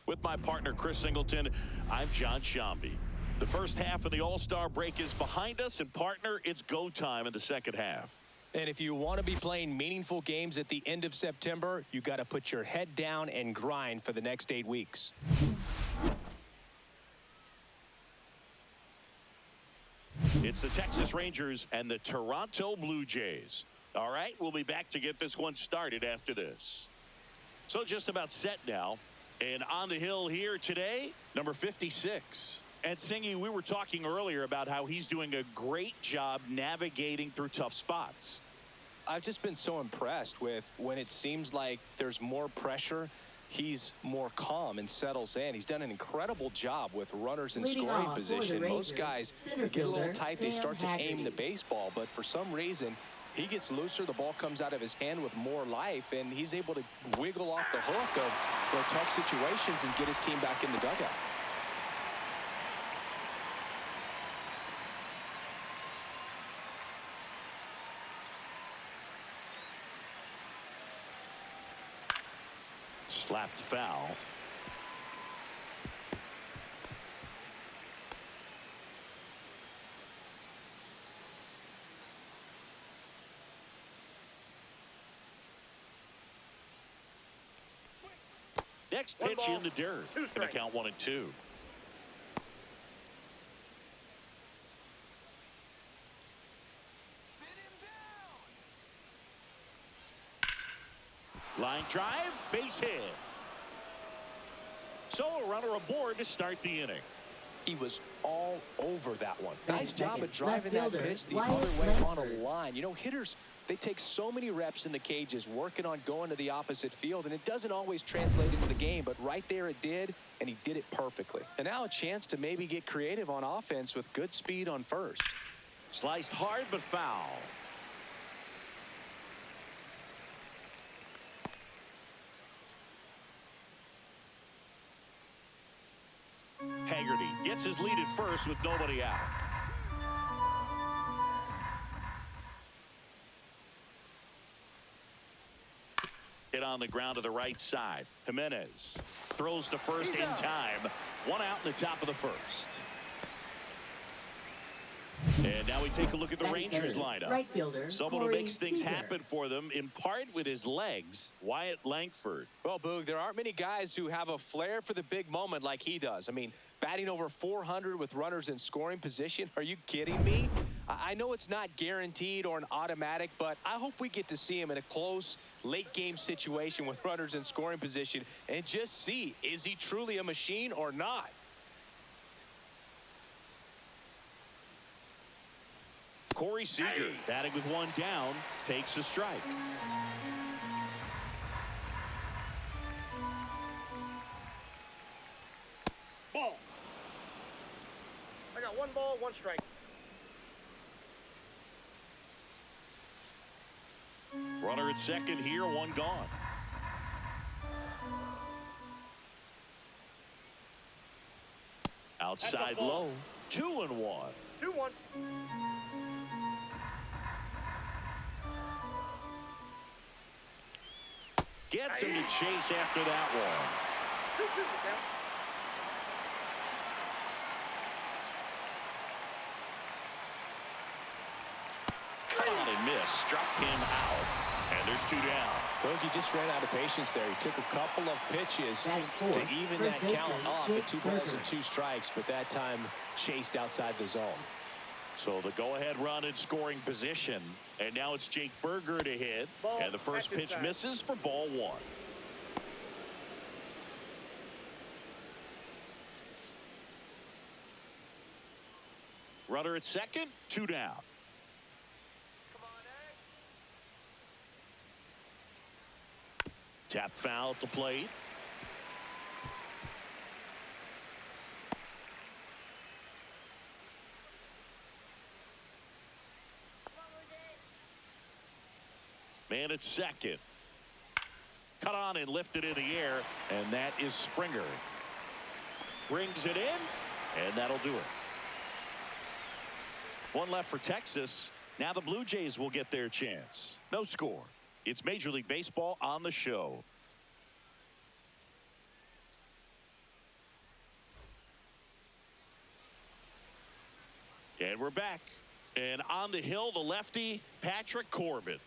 With my partner, Chris Singleton, I'm John Shambi. The first half of the All-Star break is behind us, and partner, it's go time in the second half. And if you want to be playing meaningful games at the end of September, you got to put your head down and grind for the next 8 weeks. It's the Texas Rangers and the Toronto Blue Jays. All right, we'll be back to get this one started after this. So just about set now. And on the hill here today, number 56. And Singy, we were talking earlier about how he's doing a great job navigating through tough spots. I've just been so impressed with when it seems like there's more pressure, he's more calm and settles in. He's done an incredible job with runners in scoring position. Most guys get a little tight, they start to aim the baseball, but for some reason, he gets looser, the ball comes out of his hand with more life, and he's able to wiggle off the hook of tough situations and get his team back in the dugout. Slapped foul. Next pitch in the dirt. Gonna count 1-2. Line drive, base hit. So a runner aboard to start the inning. He was all over that one. Nice job of driving that pitch the other way on a line. You know, hitters, they take so many reps in the cages working on going to the opposite field, and it doesn't always translate into the game, but right there it did, and he did it perfectly. And now a chance to maybe get creative on offense with good speed on first. Sliced hard but foul. Haggerty gets his lead at first with nobody out. Hit on the ground to the right side. Jimenez throws to first in time. One out in the top of the first. And now we take a look at the Rangers lineup. Right fielder, someone who makes things happen for them, in part with his legs, Wyatt Langford. Well, Boog, there aren't many guys who have a flair for the big moment like he does. I mean, batting over 400 with runners in scoring position. Are you kidding me? I know it's not guaranteed or an automatic, but I hope we get to see him in a close, late-game situation with runners in scoring position and just see, is he truly a machine or not? Corey Seager, batting with one down, takes a strike. Ball. I got 1 ball, 1 strike. Runner at second here, 1 gone. Outside low, 2-1. 2-1. Gets him to chase after that one. 2-2 count. Cut on and miss. Struck him out. And there's 2 down. Well, he just ran out of patience there. He took a couple of pitches to even that count off at 2 balls and 2 strikes, but that time chased outside the zone. So the go-ahead run in scoring position. And now it's Jake Berger to hit. And the first pitch misses for ball 1. Runner at second, 2 down. Tap foul at the plate. Man at second. Cut on and lifted in the air, and that is Springer. Brings it in, and that'll do it. One left for Texas. Now the Blue Jays will get their chance. No score. It's Major League Baseball on the show. And we're back. And on the hill, the lefty, Patrick Corbin.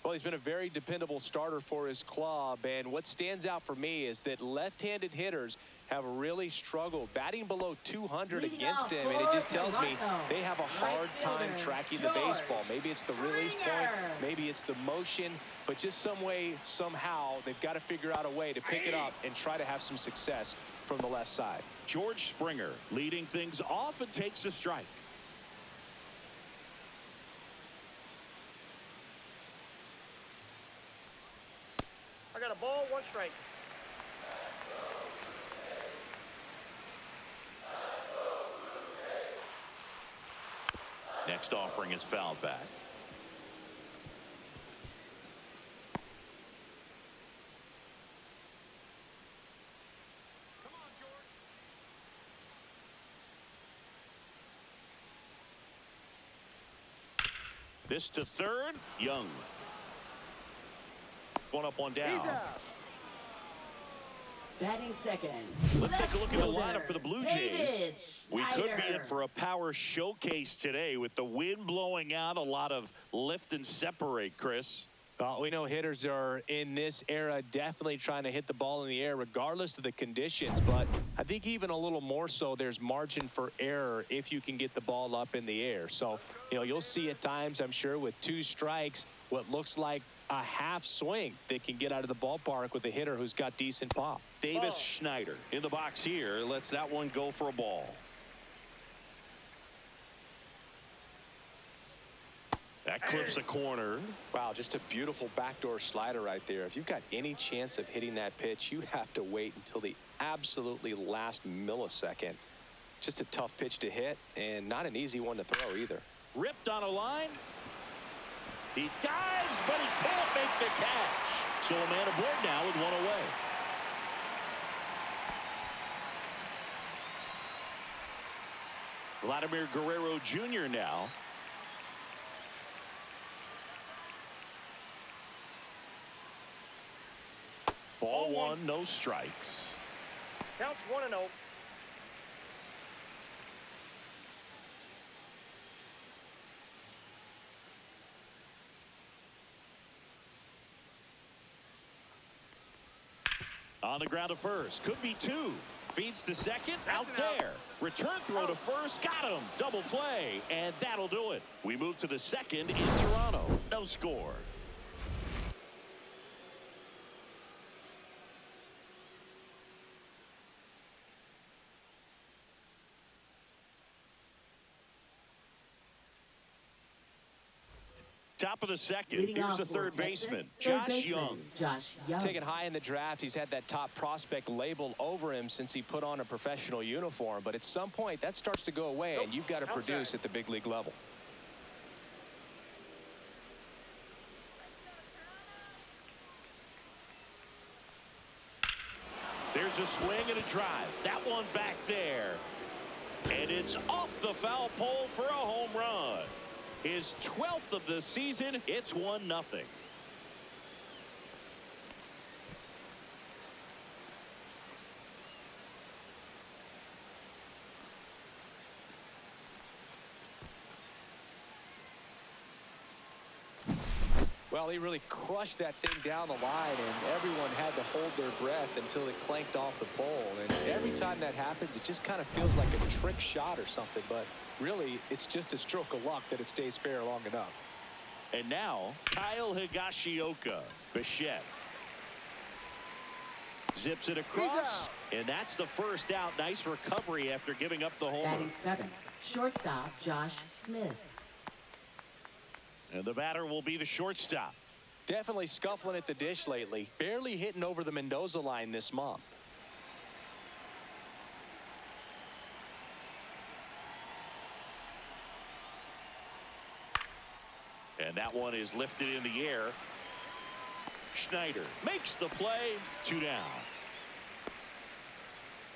Well, he's been a very dependable starter for his club, and what stands out for me is that left-handed hitters have really struggled batting below 200 against him, and it just tells me they have a hard time tracking the baseball. Maybe it's the release point, maybe it's the motion, but just some way, somehow, they've got to figure out a way to pick it up and try to have some success from the left side. George Springer leading things off and takes a strike. I got a ball, 1 strike. Next offering is fouled back. Come on, George. This to third, Young. One up, one down. He's out. Batting second. Let's take a look at the lineup for the Blue Jays. Davis We could be Schneider. in for a power showcase today with the wind blowing out, a lot of lift and separate, Chris. Well, we know hitters are in this era definitely trying to hit the ball in the air regardless of the conditions, but I think even a little more so there's margin for error if you can get the ball up in the air. So, you'll see at times, I'm sure, with 2 strikes, what looks like a half swing that can get out of the ballpark with a hitter who's got decent pop. Davis Schneider in the box here, lets that one go for a ball. That clips the corner. Wow, just a beautiful backdoor slider right there. If you've got any chance of hitting that pitch, you have to wait until the absolutely last millisecond. Just a tough pitch to hit and not an easy one to throw either. Ripped on a line. He dives, but he can't make the catch. So a man aboard now with 1 away. Vladimir Guerrero Jr. now. Ball 1, no strikes. Counts 1-0. On the ground to first. Could be 2. Feeds to second. Out That's an out. there. Return throw to first. Got him. Double play. And that'll do it. We move to the second in Toronto. No score. Top of the second. Leading Here's off the for third Texas, baseman, third Josh baseman, Young. Josh Young. Taken high in the draft, he's had that top prospect label over him since he put on a professional uniform. But at some point, that starts to go away, and you've got to produce at the big league level. There's a swing and a drive. That one back there. And it's off the foul pole for a home run. His 12th of the season. It's 1-0. Well, he really crushed that thing down the line, and everyone had to hold their breath until it clanked off the pole. And every time that happens, it just kind of feels like a trick shot or something. But really, it's just a stroke of luck that it stays fair long enough. And now, Kyle Higashioka, Bichette. Zips it across, and that's the first out. Nice recovery after giving up the homer. Batting seventh, shortstop Josh Smith. And the batter will be the shortstop. Definitely scuffling at the dish lately. Barely hitting over the Mendoza line this month. And that one is lifted in the air. Schneider makes the play. 2 down.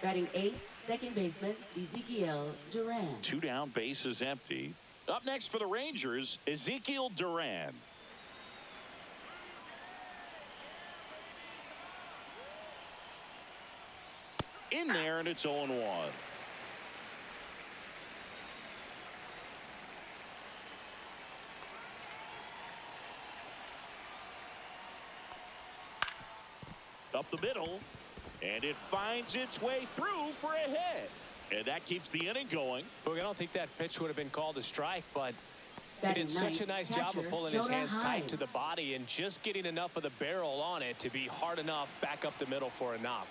Batting eighth, second baseman Ezekiel Duran. 2 down, base is empty. Up next for the Rangers, Ezekiel Duran. In there, and it's 0-1. Up the middle. And it finds its way through for a hit. And that keeps the inning going. Look, I don't think that pitch would have been called a strike, but he did such a nice job of pulling his hands tight to the body and just getting enough of the barrel on it to be hard enough back up the middle for a knock.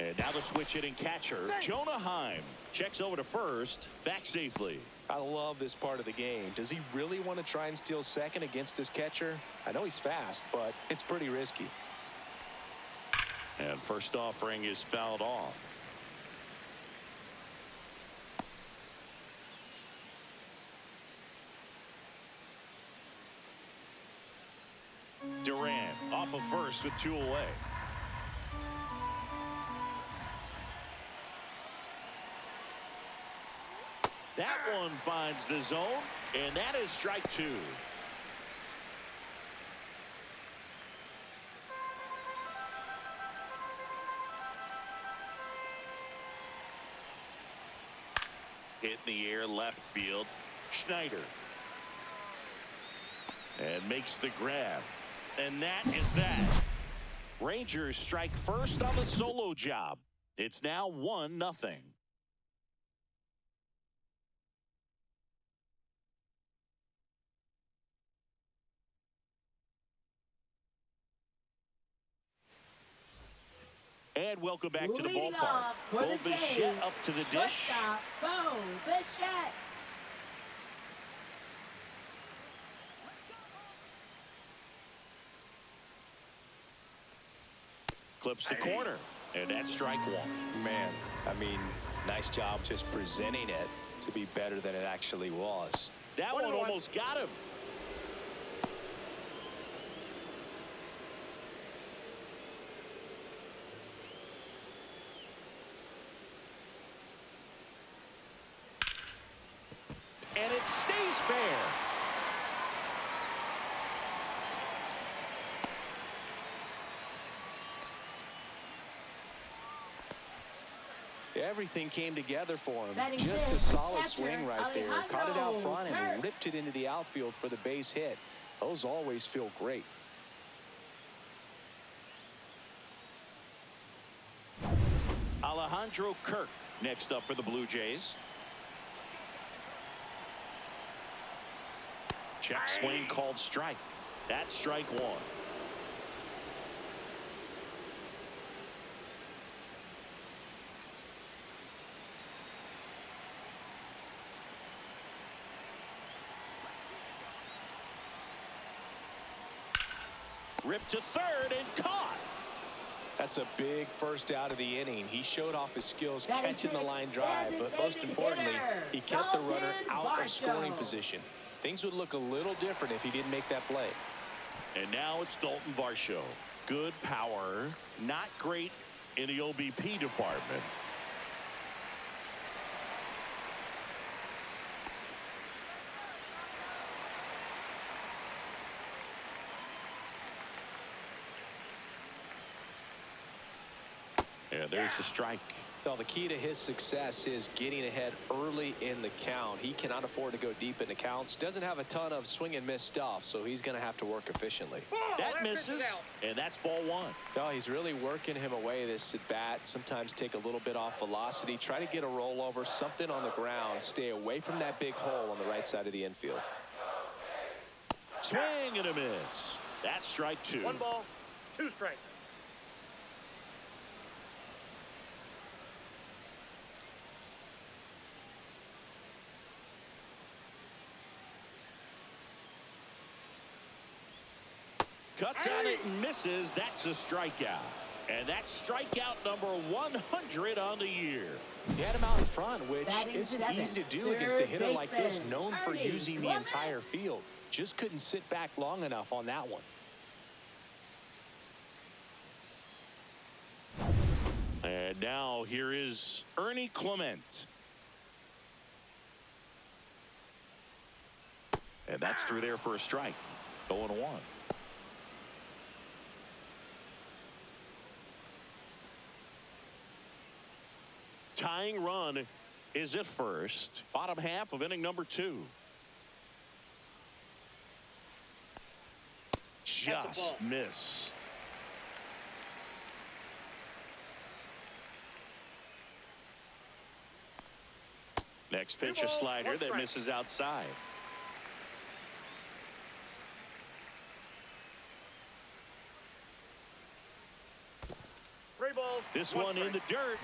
And now the switch hitting catcher, Jonah Heim, checks over to first, back safely. I love this part of the game. Does he really want to try and steal second against this catcher? I know he's fast, but it's pretty risky. And first offering is fouled off. Durant off of first with 2 away. That one finds the zone, and that is strike 2. Hit in the air, left field. Schneider. And makes the grab. And that is that. Rangers strike first on the solo job. It's now 1-0. And welcome back to the ballpark. Bo Bichette up to the dish. Bo Bichette. Clips the corner. And that's strike 1. Man, I mean, nice job just presenting it to be better than it actually was. That one almost got him. And it stays fair. Everything came together for him. Batting Just a fifth, solid catcher, swing right there. Alejandro Caught it out front and Kirk. ripped it into the outfield for the base hit. Those always feel great. Alejandro Kirk next up for the Blue Jays. Check swing called strike. That's strike 1. Ripped to third and caught. That's a big first out of the inning. He showed off his skills Batting catching the sixth, line drive, but most designated importantly, hitter, he kept the runner out Dalton of scoring Varsho. position. Things would look a little different if he didn't make that play. And now it's Dalton Varsho. Good power, not great in the OBP department. And there's the strike. Well, the key to his success is getting ahead early in the count. He cannot afford to go deep in the counts. Doesn't have a ton of swing and miss stuff, so he's going to have to work efficiently. That misses, and that's ball 1. No, he's really working him away this at bat. Sometimes take a little bit off velocity. Try to get a rollover, something on the ground. Stay away from that big hole on the right side of the infield. Swing and a miss. That's strike 2. 1 ball, 2 strikes. Cuts on it and misses. That's a strikeout. And that's strikeout number 100 on the year. He had him out in front, which Batting isn't seventh, easy to do against a third hitter like this, baseman, known for Ernie using the Clement. entire field. Just couldn't sit back long enough on that one. And now here is Ernie Clement. And that's through there for a strike. 0-1. Tying run is at first. Bottom half of inning number 2. Just missed. Next pitch, a slider that misses outside. Three balls. This one in the dirt.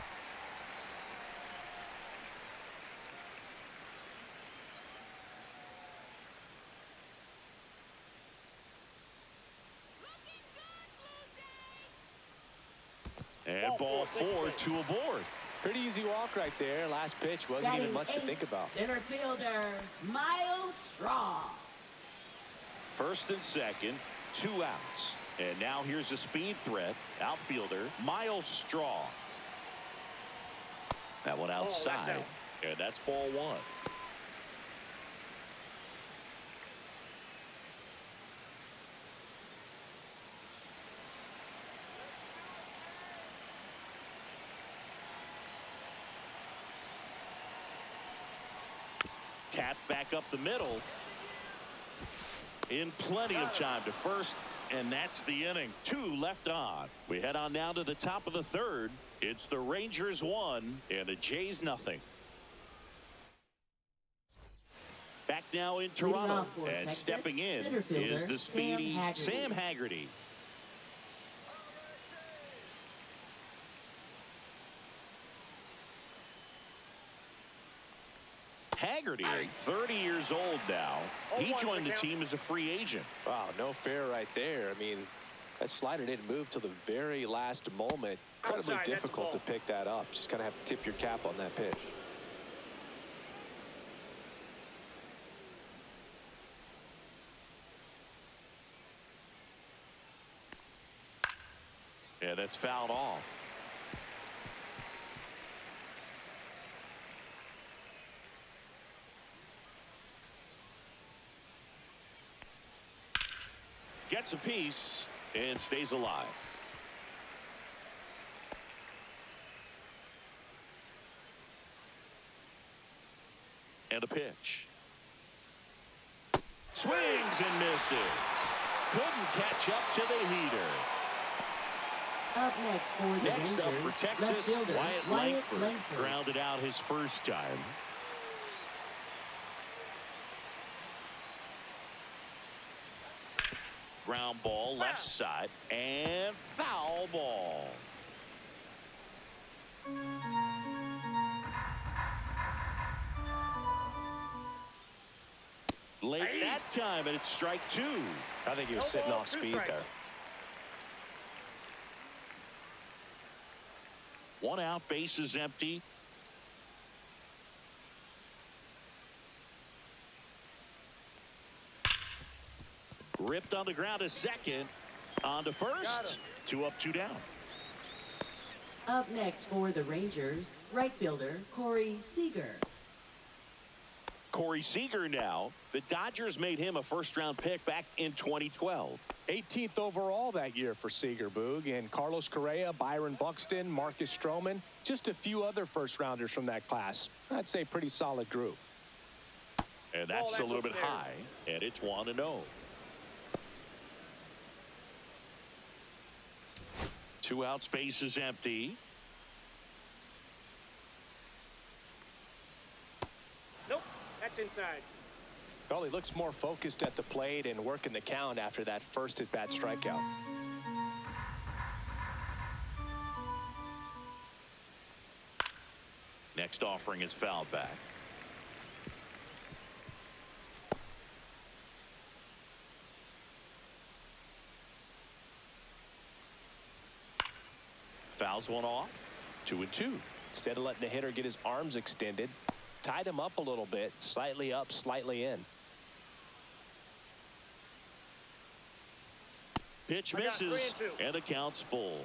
And ball four to a board. Pretty easy walk right there. Last pitch wasn't even much to think about. Center fielder, Miles Straw. First and second, 2 outs. And now here's a speed threat. Outfielder, Miles Straw. That one outside. And that's ball one. Tap back up the middle. In plenty of time to first, and that's the inning. 2 left on. We head on now to the top of the third. It's the Rangers 1 and the Jays nothing. Back now in Toronto, and Texas, stepping in is the speedy Sam Haggerty. Haggerty, 30 years old now. He joined the team as a free agent. Wow, no fair right there. I mean, that slider didn't move till the very last moment. Incredibly difficult to pick that up. Just kind of have to tip your cap on that pitch. Yeah, that's fouled off. Gets a piece and stays alive. And a pitch. Swings and misses. Couldn't catch up to the heater. Up next for the Next up Rangers, for Texas, left fielder, Wyatt Langford grounded out his first time. Ground ball left side and foul ball. Late that time, and it's strike 2. I think he was sitting off speed there. 1 out, bases empty. Ripped on the ground to second. On to first. 2 up, 2 down. Up next for the Rangers, right fielder Corey Seager. Corey Seager now. The Dodgers made him a first-round pick back in 2012. 18th overall that year for Seager, Boog. And Carlos Correa, Byron Buxton, Marcus Stroman, just a few other first-rounders from that class. I'd say pretty solid group. And that's a little bit high, and it's 1-0. 2 out, space is empty. Nope, that's inside. Well, he looks more focused at the plate and working the count after that first at-bat strikeout. Next offering is fouled back. Fouls one off. 2-2. Instead of letting the hitter get his arms extended, tied him up a little bit, slightly up, slightly in. Pitch misses, and the count's full.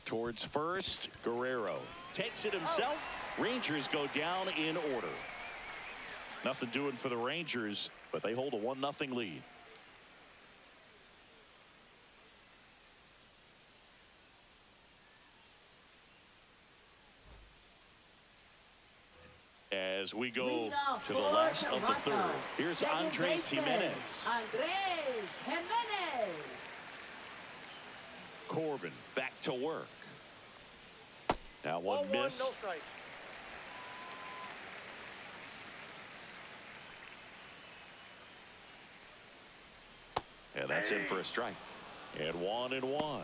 Towards first, Guerrero takes it himself. Rangers go down in order. Nothing doing for the Rangers, but they hold a 1-0 lead. As we go to the last of the third, here's Andres Jimenez. Andres Jimenez. Corbin back to work. That one missed. No strike. And that's in for a strike. And 1-1.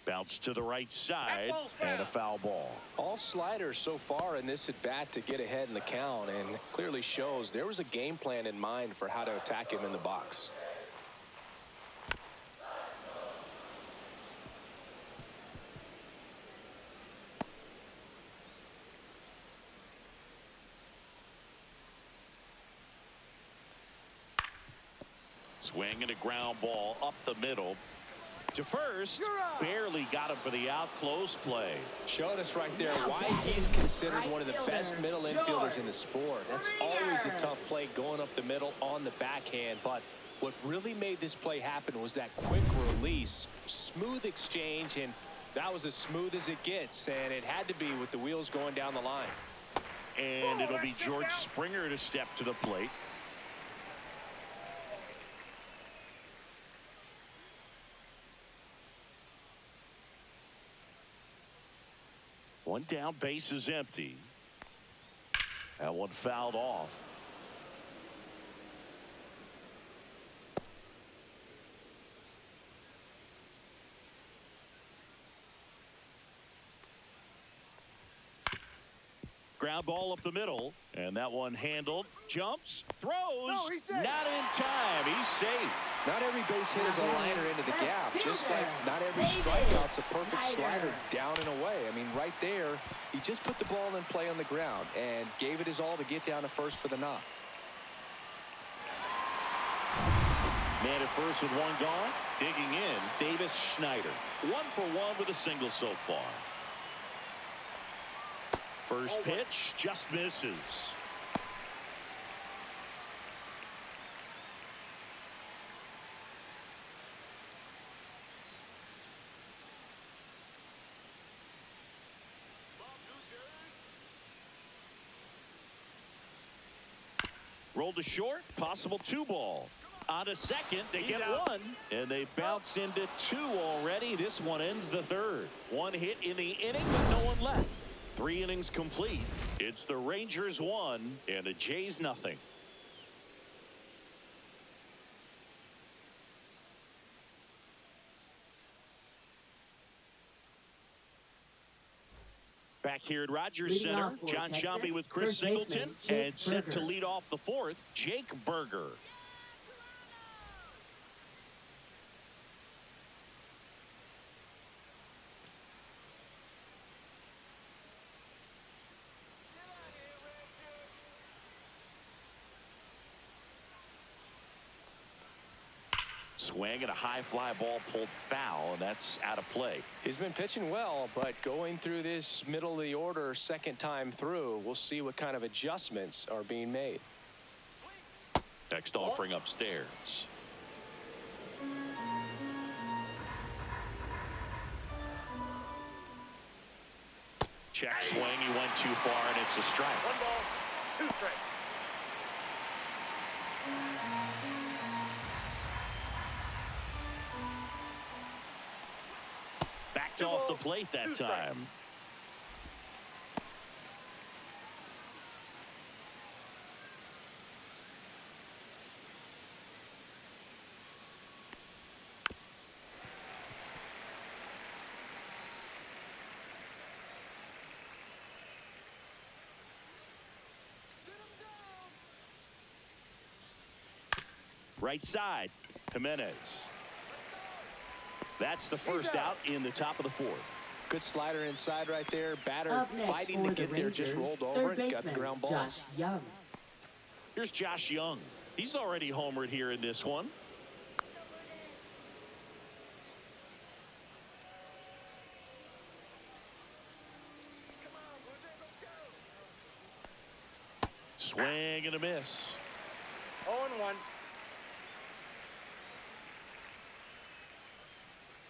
Bounce to the right side and a foul ball. All sliders so far in this at bat to get ahead in the count, and clearly shows there was a game plan in mind for how to attack him in the box. Swing and a ground ball up the middle to first. Barely got him for the out. Close play. Showed us right there why he's considered one of the best middle infielders in the sport. That's always a tough play going up the middle on the backhand, but what really made this play happen was that quick release, smooth exchange, and that was as smooth as it gets, and it had to be with the wheels going down the line. And it'll be George Springer to step to the plate. One down, base is empty. That one fouled off. Ground ball up the middle, and that one handled. Jumps, throws, not in time. He's safe. Not every base hit is a liner into the gap, just like not every strikeout's a perfect slider down and away. I mean, right there, he just put the ball in play on the ground and gave it his all to get down to first for the knock. Man at first with one gone. Digging in, Davis Schneider. 1 for 1 with a single so far. First pitch just misses. Rolled to short, possible 2-ball. On to second, they get one, and they bounce into 2 already. This one ends the third. One hit in the inning, but no one left. 3 innings complete. It's the Rangers 1 and the Jays nothing. Back here at Rogers Center, John Sciambi with Chris Singleton, and set to lead off the 4th, Jake Berger. Swing and a high fly ball pulled foul, and that's out of play. He's been pitching well, but going through this middle of the order second time through, we'll see what kind of adjustments are being made. Next offering upstairs. Check swing, he went too far, and it's a strike. 1 ball, 2 strikes. Backed off the plate that time. Right side, Jimenez. That's the first out in the top of the 4th. Good slider inside right there. Batter fighting to get there, just rolled over and got the ground ball. Josh Young. Here's Josh Young. He's already homered here in this one. Swing and a miss. 0-1.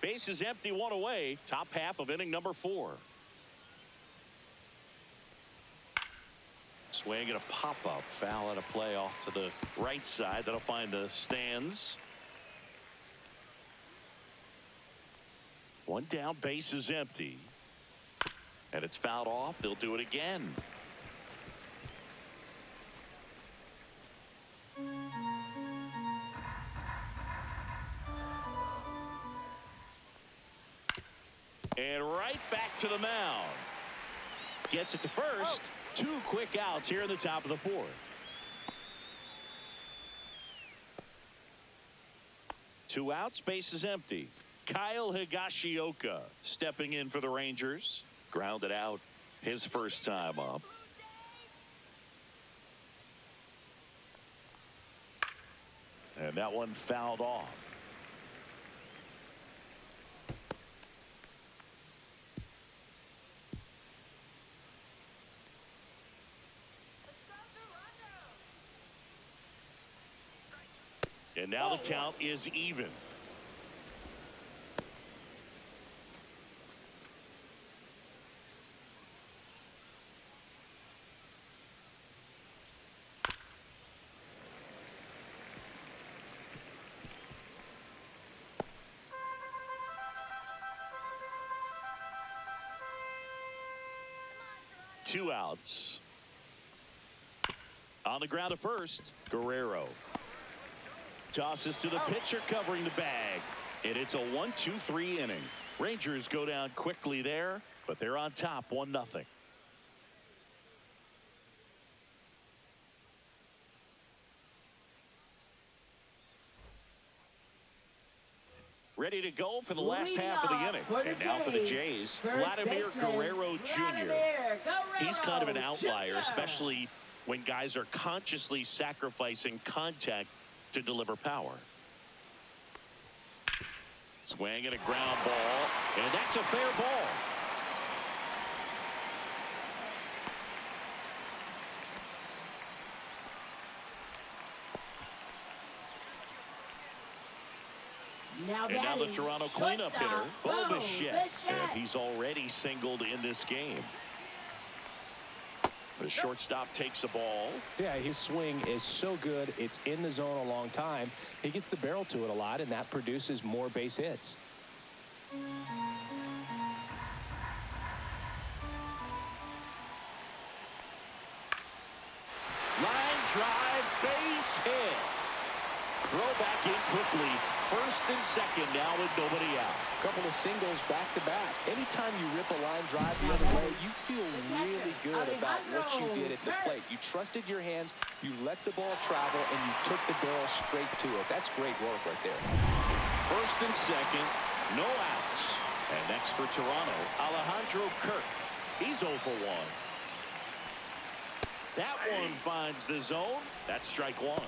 Base is empty, 1 away. Top half of inning number 4. Swing and a pop-up. Foul and a play off to the right side. That'll find the stands. One down, base is empty. And it's fouled off. They'll do it again. And right back to the mound. Gets it to first. Two quick outs here in the top of the fourth. Two outs, base is empty. Kyle Higashioka stepping in for the Rangers. Grounded out his first time up. And that one fouled off. And now the count is even. Two outs. On the ground at first, Guerrero. Tosses to the pitcher covering the bag. And it's a 1-2-3 inning. Rangers go down quickly there, but they're on top 1-0. Ready to go for the last half of the inning. And now for the Jays, Vladimir Guerrero Jr. He's kind of an outlier, especially when guys are consciously sacrificing contact to deliver power. Swing and a ground ball, and that's a fair ball. And now the Toronto cleanup hitter, Bo Bichette, and he's already singled in this game. The shortstop takes the ball. Yeah, his swing is so good. It's in the zone a long time. He gets the barrel to it a lot, and that produces more base hits. Line drive, base hit. Throw back in quickly. First and second now with nobody out. Couple of singles back to back. Anytime you rip a line drive the other way, you feel really good about what you did at the plate. You trusted your hands, you let the ball travel, and you took the barrel straight to it. That's great work right there. First and second, no outs. And next for Toronto, Alejandro Kirk. He's 0 for 1. That one finds the zone. That's strike one.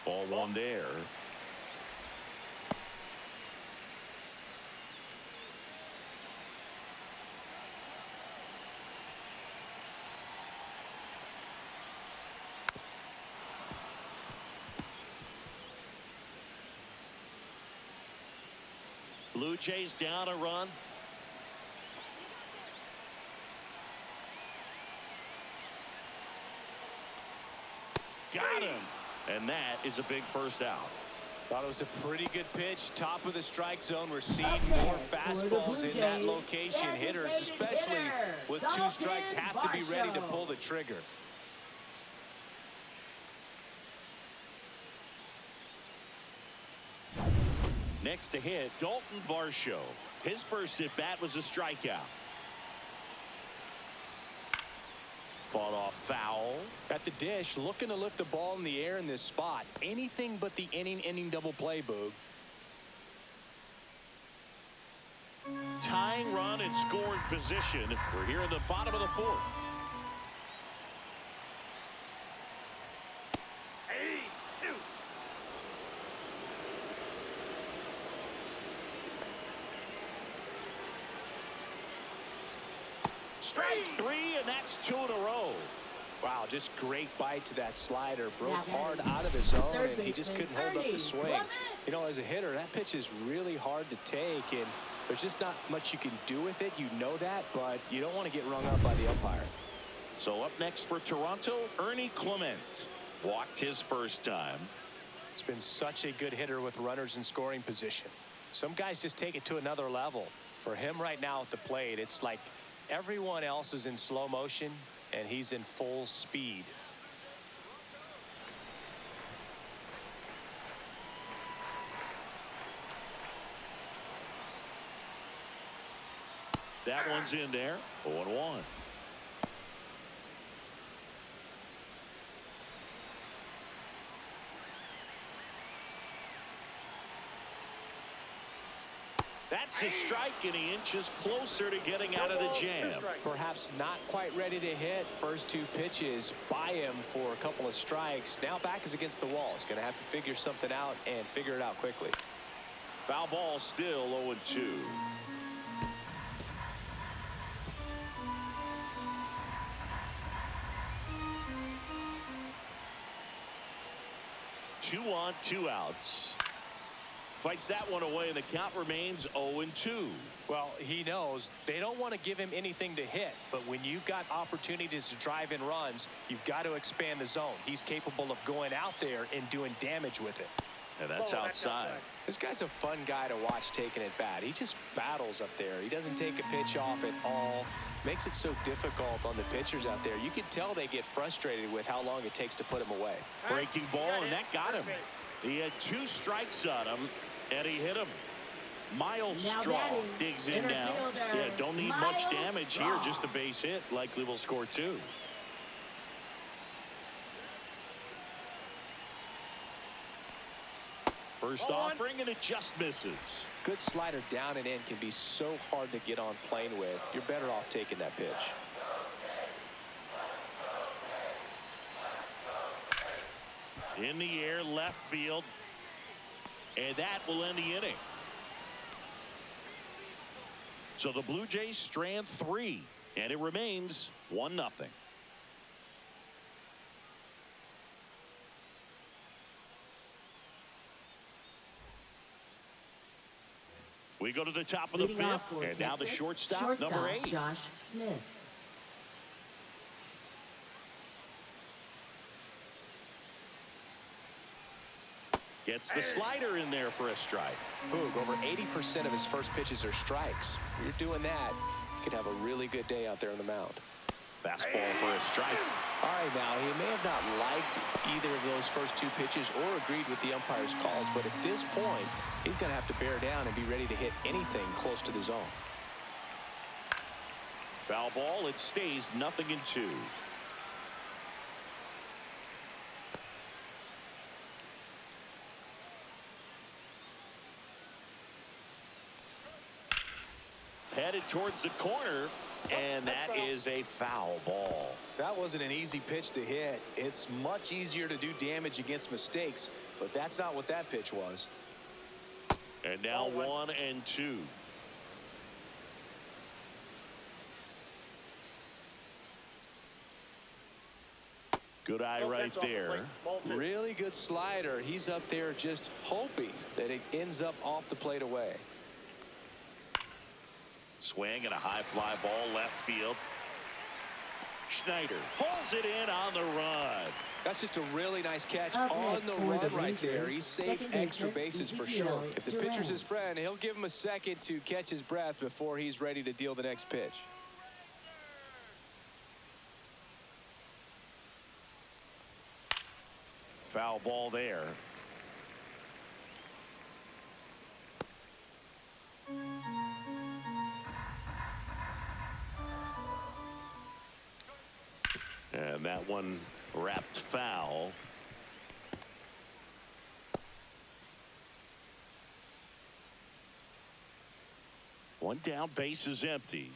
Ball one there. Blue Jays down a run. Got him. And that is a big first out. Thought it was a pretty good pitch. Top of the strike zone. We're seeing more fastballs in that location. Hitters, especially with two strikes, have to be ready to pull the trigger. Next to hit, Dalton Varsho. His first at bat was a strikeout. Fought off foul. At the dish, looking to lift the ball in the air in this spot. Anything but the inning double play, Boog. Tying run in scoring position. We're here in the bottom of the fourth. Strike three, and that's 2 in a row. Wow, just great bite to that slider. Broke hard out of his zone, and he just couldn't hold up the swing. You know, as a hitter, that pitch is really hard to take, and there's just not much you can do with it. You know that, but you don't want to get rung up by the umpire. So up next for Toronto, Ernie Clement. Walked his first time. It's been such a good hitter with runners in scoring position. Some guys just take it to another level. For him right now at the plate, it's like everyone else is in slow motion, and he's in full speed. That one's in there. 0-1. That's a strike, and he inches closer to getting out of the jam. Perhaps not quite ready to hit. First two pitches by him for a couple of strikes. Now back is against the wall. He's going to have to figure something out and figure it out quickly. Foul ball, still 0-2. Two on, 2 outs. Fights that one away, and the count remains 0-2. Well, he knows they don't want to give him anything to hit, but when you've got opportunities to drive in runs, you've got to expand the zone. He's capable of going out there and doing damage with it. And that's outside. This guy's a fun guy to watch taking it bat. He just battles up there. He doesn't take a pitch off at all. Makes it so difficult on the pitchers out there. You can tell they get frustrated with how long it takes to put him away. Breaking ball, and that got him. He had 2 strikes on him, and he hit him. Miles Straw digs in now. Yeah, don't need much damage here. Just a base hit. Likely will score 2. First offering, and it just misses. Good slider down and in can be so hard to get on plane with. You're better off taking that pitch. In the air, left field. And that will end the inning. So the Blue Jays strand 3, and it remains 1-0. We go to the top of the 5th, and now the shortstop, number 8. Josh Smith. Gets the slider in there for a strike. Boog, over 80% of his first pitches are strikes. If you're doing that, you could have a really good day out there on the mound. Fastball for a strike. All right, now, he may have not liked either of those first 2 pitches or agreed with the umpire's calls, but at this point, he's going to have to bear down and be ready to hit anything close to the zone. Foul ball, it stays 0-2. Headed towards the corner, and that is a foul ball. That wasn't an easy pitch to hit. It's much easier to do damage against mistakes, but that's not what that pitch was. And now 1-2. Good eye right there. Really good slider. He's up there just hoping that it ends up off the plate away. Swing and a high fly ball left field. Schneider pulls it in on the run. That's just a really nice catch on the run right there. He saved extra bases for sure. If the pitcher's his friend, he'll give him a second to catch his breath before he's ready to deal the next pitch. Foul ball there. And that one wrapped foul. One down, base is empty.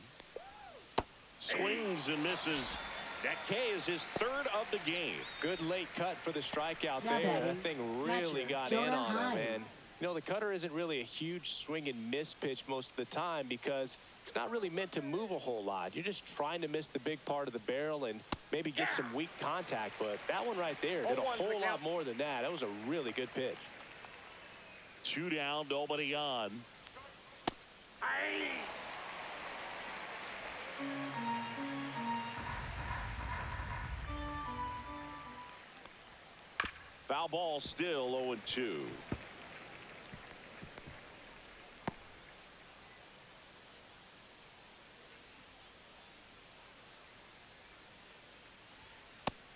Swings and misses. That K is his 3rd of the game. Good late cut for the strikeout there. That thing really got in on him, and you know, the cutter isn't really a huge swing and miss pitch most of the time because it's It's not really meant to move a whole lot. You're just trying to miss the big part of the barrel and maybe get some weak contact. But that one right there did a whole lot more than that. That was a really good pitch. 2 down, nobody on. Foul ball, still 0-2.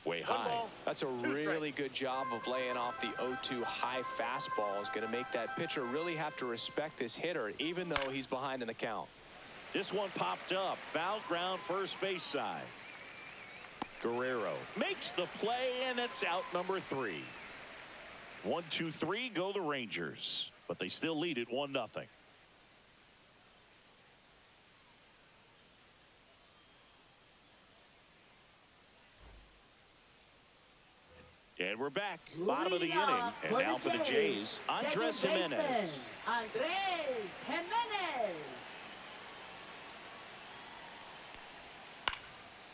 Way high. That's a really good job of laying off the 0-2 high fastball. Is going to make that pitcher really have to respect this hitter, even though he's behind in the count. This one popped up. Foul ground, first base side. Guerrero makes the play, and it's out number 3. 1, 2, 3 go the Rangers, but they still lead it 1-0. And we're back. Bottom of the inning. And now for the Jays, Andres Jimenez. Andres Jimenez.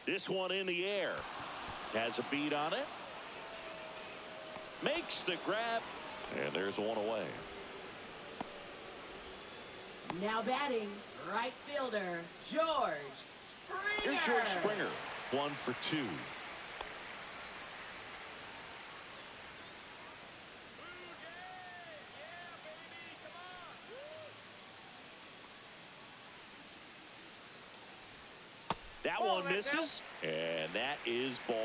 This one in the air. Has a beat on it. Makes the grab. And there's one away. Now batting, right fielder, George Springer. Here's George Springer. 1 for 2. That one misses, and that is ball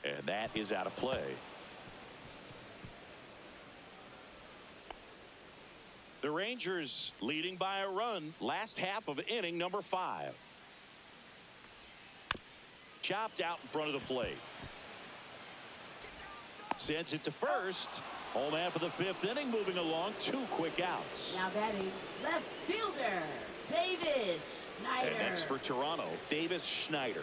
1. And that is out of play. The Rangers leading by a run, last half of inning number 5. Chopped out in front of the plate. Sends it to first. Home half of the 5th inning, moving along, 2 quick outs. Now batting, left fielder, Davis Schneider. And next for Toronto, Davis Schneider.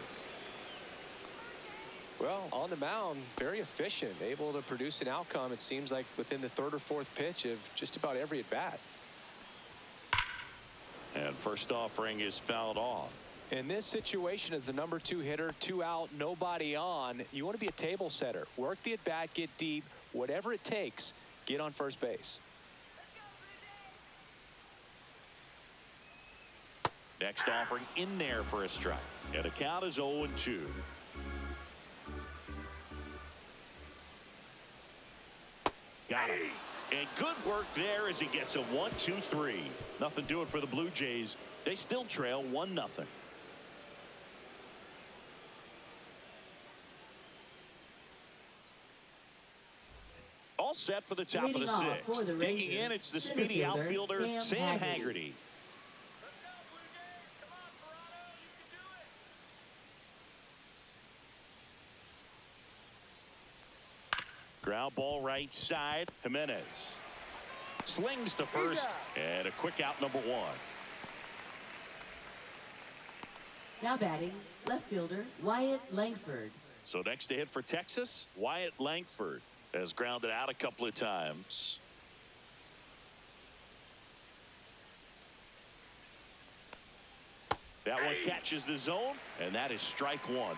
Well, on the mound, very efficient, able to produce an outcome, it seems like, within the 3rd or 4th pitch of just about every at-bat. And first offering is fouled off. In this situation, as the number 2 hitter, 2 out, nobody on, you want to be a table setter. Work the at-bat, get deep, whatever it takes, get on first base. Next offering in there for a strike. And the count is 0-2. Got him. And good work there as he gets a 1-2-3. Nothing doing for the Blue Jays. They still trail 1-0. All set for the top of the 6th. Digging in, it's the speedy outfielder, Sam Haggerty. Ground ball right side. Jimenez slings to first, and a quick out, number 1. Now batting, left fielder, Wyatt Langford. So next to hit for Texas, Wyatt Langford has grounded out a couple of times. That one catches the zone, and that is strike 1.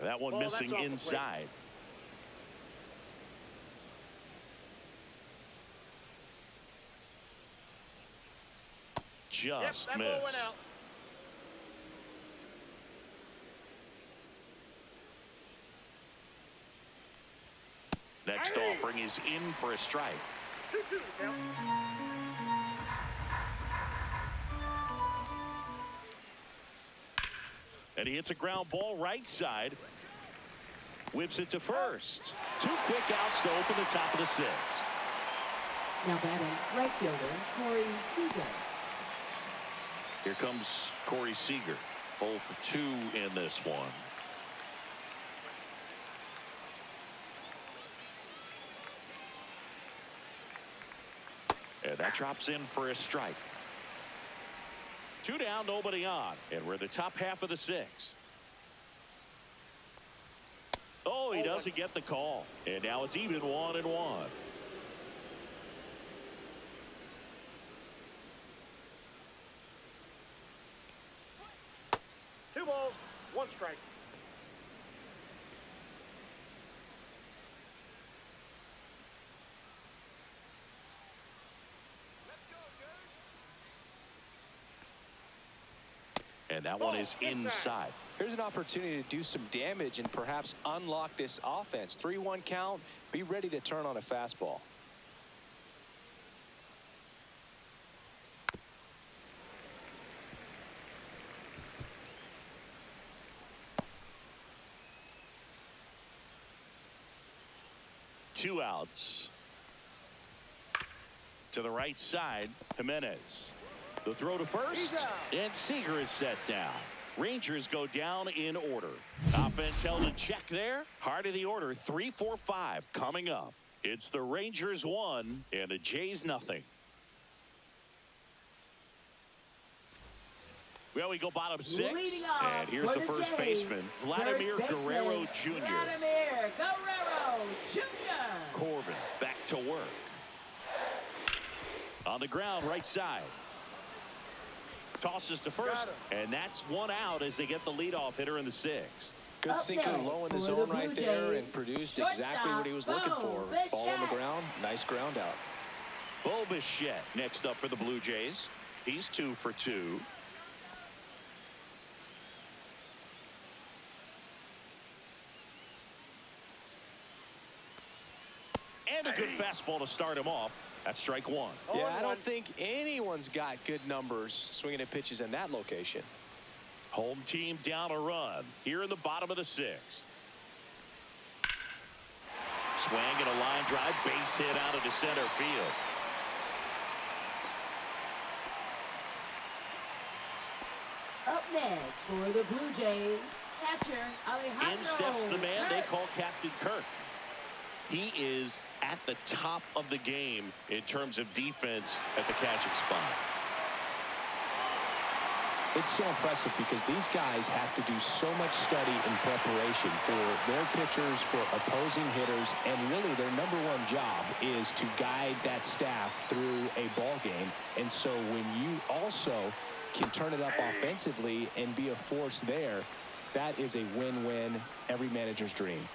That one missing inside. Just missed. Next offering is in for a strike. 2-2 now. And he hits a ground ball right side. Whips it to first. 2 quick outs to open the top of the 6th. Now batting, right fielder, Corey Seager. Here comes Corey Seager. 0 for 2 in this one. And that drops in for a strike. 2 down, nobody on. And we're the top half of the 6th. Oh, he doesn't get the call. And now it's even 1-1. 2 balls, 1 strike. And that one is inside. Here's an opportunity to do some damage and perhaps unlock this offense. 3-1 count. Be ready to turn on a fastball. Two outs. To the right side, Jimenez. The throw to first, and Seager is set down. Rangers go down in order. Offense held in check there. Heart of the order, 3-4-5 coming up. It's the Rangers 1 and the Jays nothing. Well, we go bottom 6, and here's the first baseman, Vladimir Guerrero Jr. Vladimir Guerrero Jr. Corbin back to work. On the ground, right side. Tosses to first, and that's 1 out as they get the leadoff hitter in the 6th. Good sinker low in the zone right there and produced exactly what he was looking for. Ball on the ground, nice ground out. Bo Bichette next up for the Blue Jays. He's 2 for 2. And a good fastball to start him off. That's strike 1. Yeah, I don't think anyone's got good numbers swinging at pitches in that location. Home team down a run here in the bottom of the 6th. Swing and a line drive, base hit out into center field. Up next for the Blue Jays, catcher Alejandro. In steps the man they call Captain Kirk. He is at the top of the game in terms of defense at the catching spot. It's so impressive because these guys have to do so much study and preparation for their pitchers, for opposing hitters, and really their number one job is to guide that staff through a ball game. And so when you also can turn it up offensively and be a force there, that is a win-win, every manager's dream.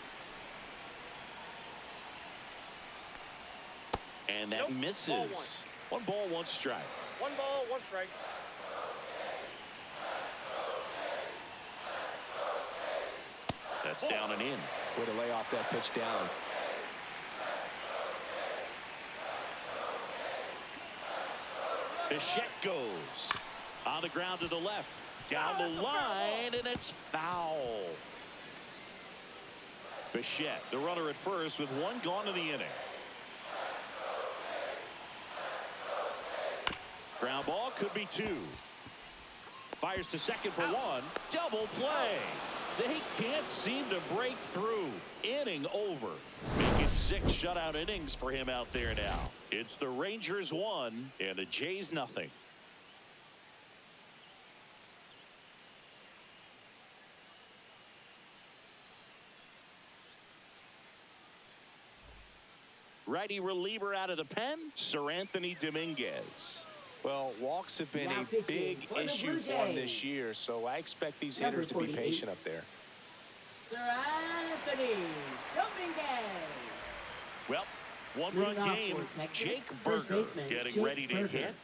And that misses. 1 ball, 1 strike. 1 ball, 1 strike. That's down and in. Way to lay off that pitch down. Bichette goes on the ground to the left. Down the line, and it's foul. Bichette, the runner at first with 1 gone in the inning. Ground ball, could be 2. Fires to second for 1. Double play. They can't seem to break through. Inning over. Make it 6 shutout innings for him out there now. It's the Rangers 1 and the Jays nothing. Righty reliever out of the pen, Sir Anthony Dominguez. Well, walks have been a big issue for him this year, so I expect these hitters to be patient up there. Sir Anthony Dominguez. Well, 1-run game. Jake Berger getting ready to hit.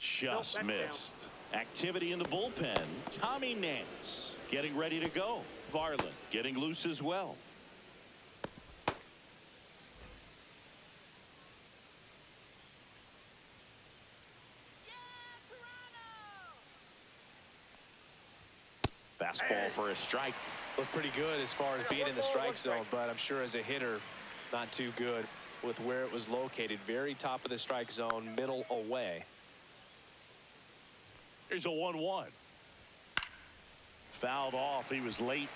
Just missed. Activity in the bullpen. Tommy Nance getting ready to go. Varland getting loose as well. Fastball for a strike. Looked pretty good as far as being in the strike zone, but I'm sure as a hitter, not too good with where it was located. Very top of the strike zone, middle away. Here's a 1-1. Fouled off. He was late.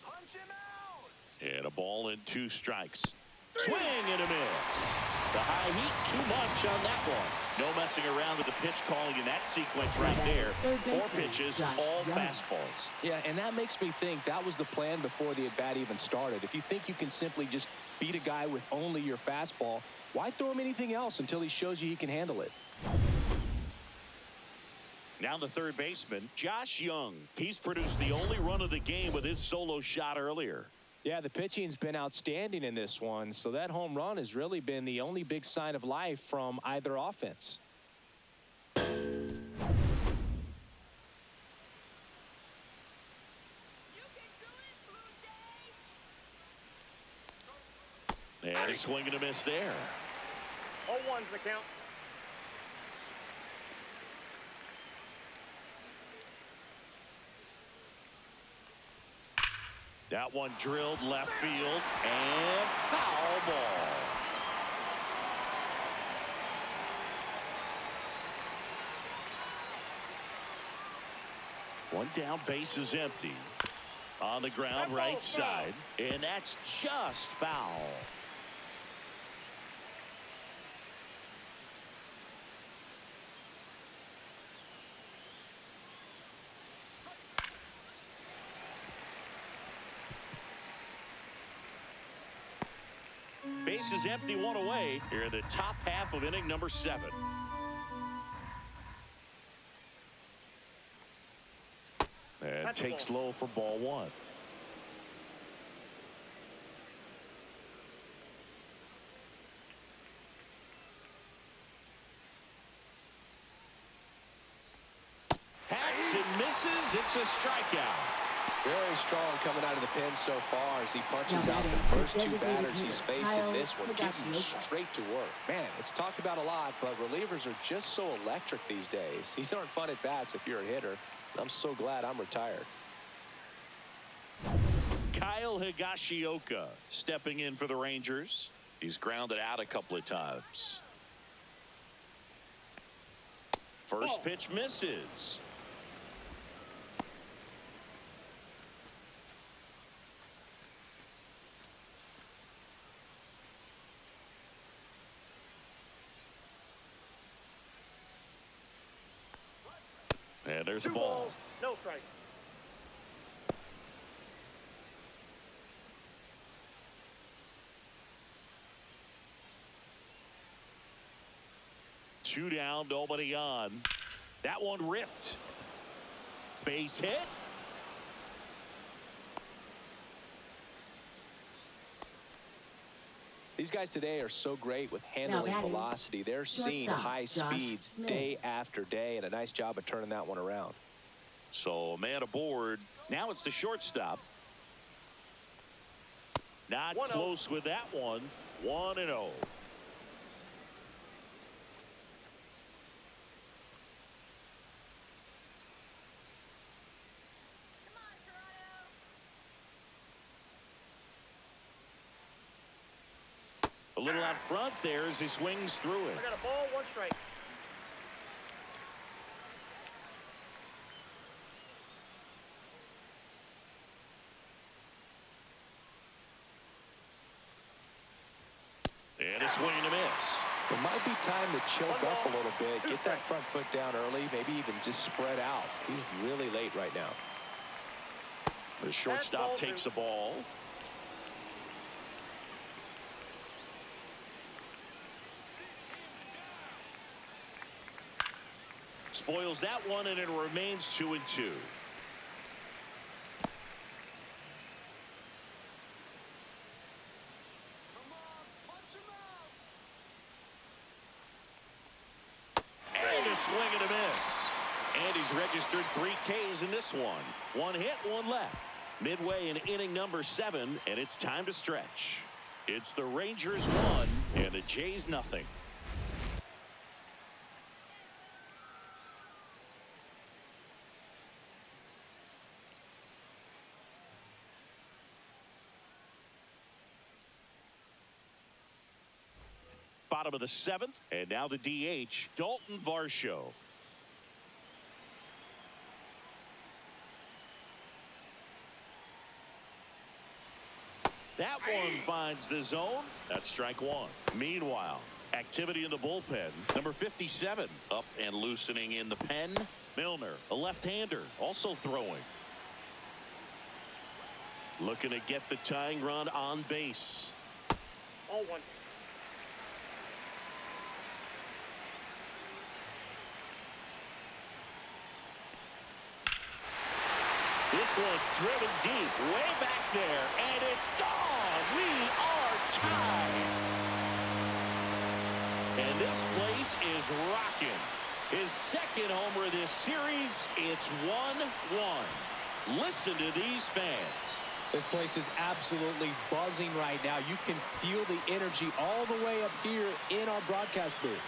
Punch him out! And a ball and 2 strikes. Swing and a miss. The high heat, too much on that one. No messing around with the pitch calling in that sequence right there. 4 pitches, all fastballs. Yeah, and that makes me think that was the plan before the at-bat even started. If you think you can simply just beat a guy with only your fastball, why throw him anything else until he shows you he can handle it? Now the third baseman, Josh Young. He's produced the only run of the game with his solo shot earlier. Yeah, the pitching's been outstanding in this one, so that home run has really been the only big sign of life from either offense. And a swing and a miss there. 0-1's the count. That one drilled left field and foul ball. One down, base is empty. On the ground, right side, and that's just foul. Base is empty, 1 away. Here in the top half of inning number 7. And takes low for ball 1. Hacks and misses. It's a strikeout. Very strong coming out of the pen so far as he punches out the first 2 batters he's faced in this one, getting straight to work. Man, it's talked about a lot, but relievers are just so electric these days. These aren't fun at bats if you're a hitter. I'm so glad I'm retired. Kyle Higashioka stepping in for the Rangers. He's grounded out a couple of times. First pitch misses. And there's a 2 ball. balls, no strike. Two down, nobody on. That one ripped. Base hit. These guys today are so great with handling velocity. They're seeing high speeds day after day, and a nice job of turning that one around. So a man aboard. Now it's the shortstop. Not close with that one. 1-0. A little out front there as he swings through it. I got a ball, 1 strike. And a swing and a miss. It might be time to choke up a little bit, get that front foot down early, maybe even just spread out. He's really late right now. The shortstop takes the ball. Spoils that one, and it remains 2-2. And a swing and a miss. And he's registered 3 Ks in this one. 1 hit, 1 left. Midway in inning number 7, and it's time to stretch. It's the Rangers 1 and the Jays nothing. Bottom of the 7th, and now the DH, Dalton Varsho. That one finds the zone. That's strike one. Meanwhile, activity in the bullpen. Number 57 up and loosening in the pen. Milner, a left-hander, also throwing. Looking to get the tying run on base. 0-1. This one driven deep, way back there, and it's gone. We are tied. And this place is rocking. His second homer of this series. It's 1-1. Listen to these fans. This place is absolutely buzzing right now. You can feel the energy all the way up here in our broadcast booth.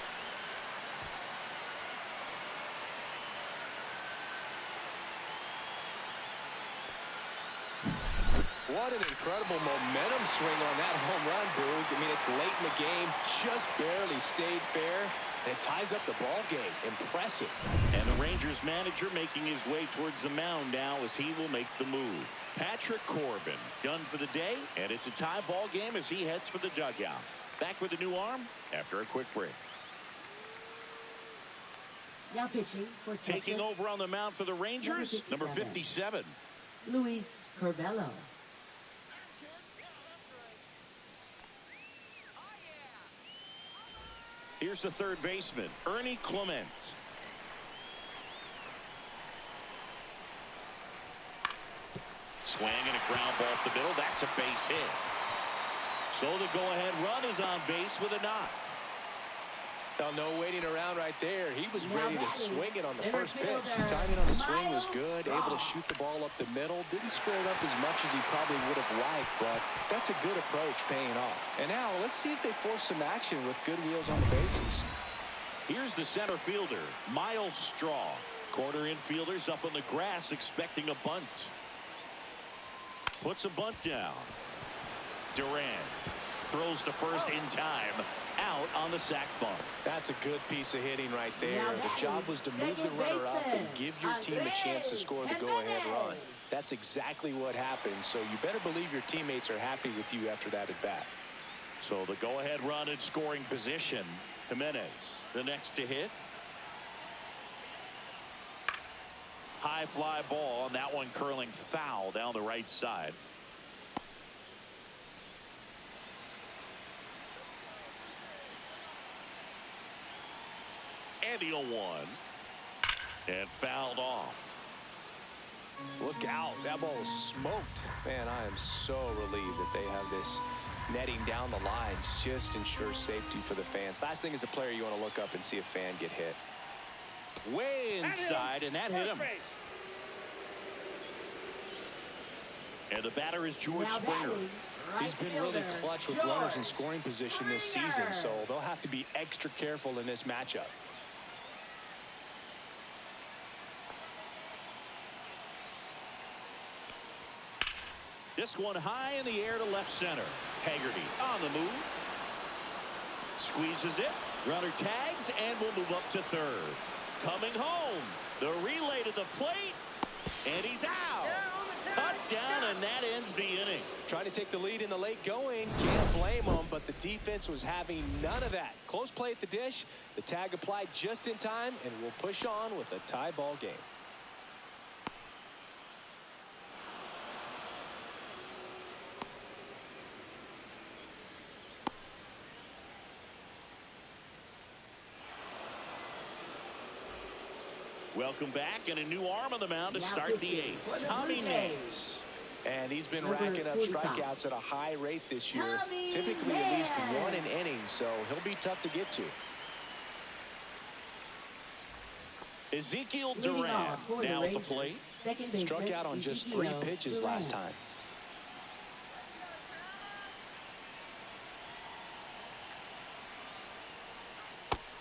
What an incredible momentum swing on that home run, Boog. I mean, it's late in the game, just barely stayed fair, and it ties up the ball game. Impressive. And the Rangers manager making his way towards the mound now as he will make the move. Patrick Corbin done for the day, and it's a tie ball game as he heads for the dugout. Back with a new arm after a quick break. Now pitching for Texas. Taking over on the mound for the Rangers, number 57. Luis Corbello. Here's the third baseman, Ernie Clement. Swing and a ground ball up the middle. That's a base hit. So the go-ahead run is on base with a knock. Well, no waiting around right there. He was ready to swing it on the first pitch. fielder, Timing on the swing was Miles good. Straw. Able to shoot the ball up the middle. Didn't square it up as much as he probably would have liked, but that's a good approach paying off. And now let's see if they force some action with good wheels on the bases. Here's the center fielder, Miles Straw. Corner infielders up on the grass expecting a bunt. Puts a bunt down. Duran throws to first in time. Out on the sac bunt. That's a good piece of hitting right there. The job was to move the runner up and give your team a chance to score the go-ahead run. That's exactly what happened, so you better believe your teammates are happy with you after that at bat. So the go-ahead run in scoring position. Jimenez, the next to hit. High fly ball, and that one curling foul down the right side. And the 0-1. And fouled off. Look out. That ball was smoked. Man, I am so relieved that they have this netting down the lines. Just ensures safety for the fans. Last thing as a player, you want to look up and see a fan get hit. Way inside, and that hit him. And the batter is George Springer. He's been really clutch with runners in scoring position this season, so they'll have to be extra careful in this matchup. This one high in the air to left center. Haggerty on the move. Squeezes it. Runner tags and will move up to third. Coming home. The relay to the plate. And he's out. Cut down, and that ends the inning. Trying to take the lead in the late going. Can't blame them, but the defense was having none of that. Close play at the dish. The tag applied just in time, and we'll push on with a tie ball game. Welcome back, and a new arm on the mound to start the eighth. Tommy Nates. And he's been racking up strikeouts at a high rate this year. Typically at least one an inning, so he'll be tough to get to. Ezekiel Duran now at the plate. Struck out on just 3 pitches last time.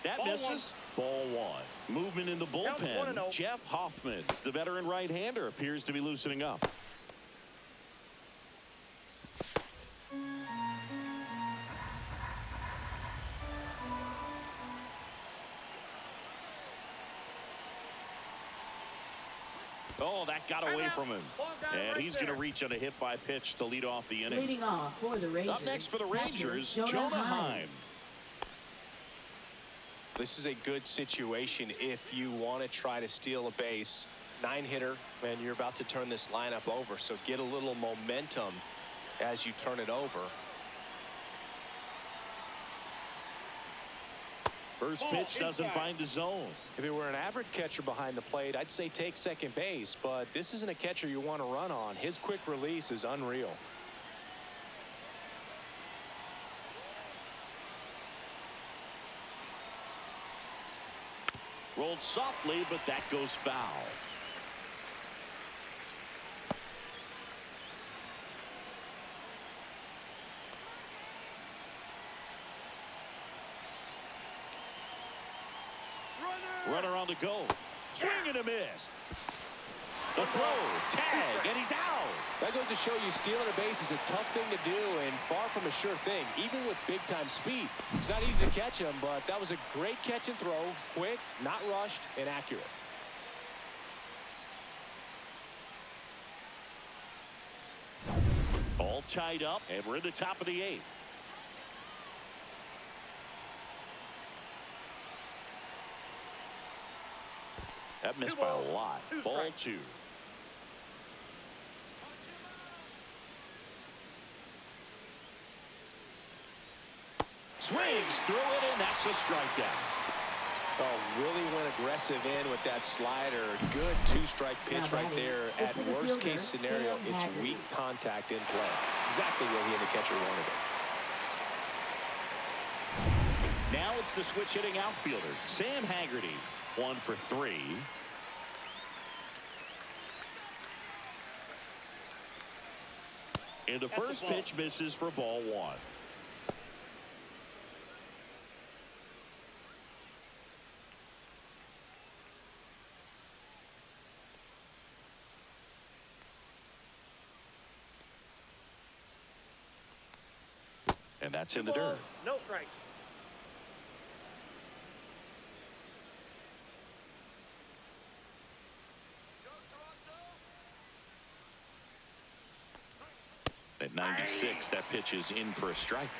That misses. Ball one. Movement in the bullpen. Jeff Hoffman, the veteran right-hander, appears to be loosening up. Oh, that got away from him. And right he's going to there. reach on a hit by pitch to lead off the inning. Leading off for the Rangers. Up next for the catcher, Rangers, Jonah Heim. This is a good situation if you want to try to steal a base. 9-hitter, and you're about to turn this lineup over, so get a little momentum as you turn it over. First pitch doesn't find the zone. If it were an average catcher behind the plate, I'd say take second base, but this isn't a catcher you want to run on. His quick release is unreal. Rolled softly, but that goes foul. Runner on the go. Swing and a miss. The throw, tag, and he's out. That goes to show you stealing a base is a tough thing to do and far from a sure thing, even with big-time speed. It's not easy to catch him, but that was a great catch and throw. Quick, not rushed, and accurate. All tied up, and we're in the top of the 8th. That missed by a lot. Ball 2. Swings through it, and that's a strikeout. Oh, really went aggressive in with that slider. Good two-strike pitch right there. At worst-case scenario, it's weak contact in play. Exactly where he and the catcher wanted it. Now it's the switch-hitting outfielder, Sam Haggerty. 1 for 3. And the first pitch misses for ball 1. And that's in the dirt. No strike. At 96, that pitch is in for a strike.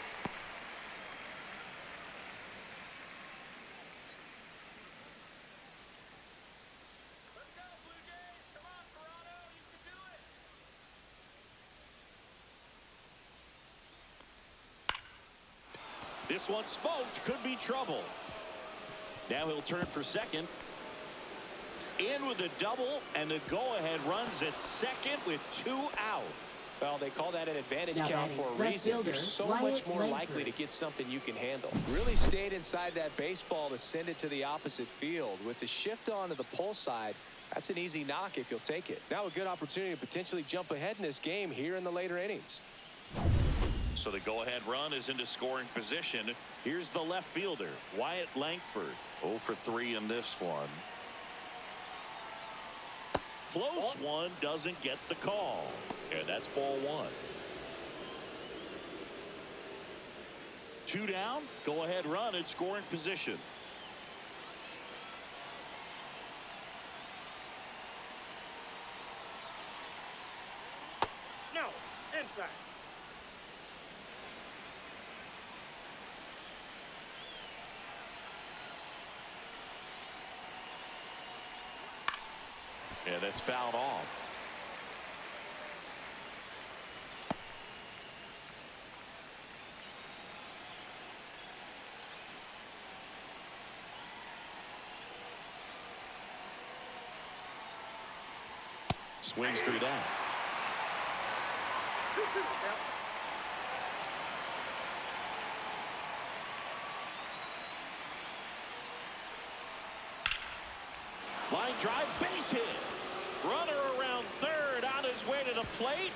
Let's go, Blue Jays. Come on, Toronto. You can do it. This one smoked. Could be trouble. Now he'll turn for second. In with a double, and the go-ahead runs at second with 2 out. Well, they call that an advantage Now count for a batting, reason. left You're fielder, so Wyatt much more Langford. likely to get something you can handle. Really stayed inside that baseball to send it to the opposite field. With the shift onto the pull side, that's an easy knock if you'll take it. Now a good opportunity to potentially jump ahead in this game here in the later innings. So the go-ahead run is into scoring position. Here's the left fielder, Wyatt Langford. 0 for 3 in this one. Close one, doesn't get the call. And that's ball 1. 2 down, go-ahead run in scoring position. No. Inside. Yeah, that's fouled off. Swings through that. 2-2 count. Line drive, base hit. Runner around third on his way to the plate.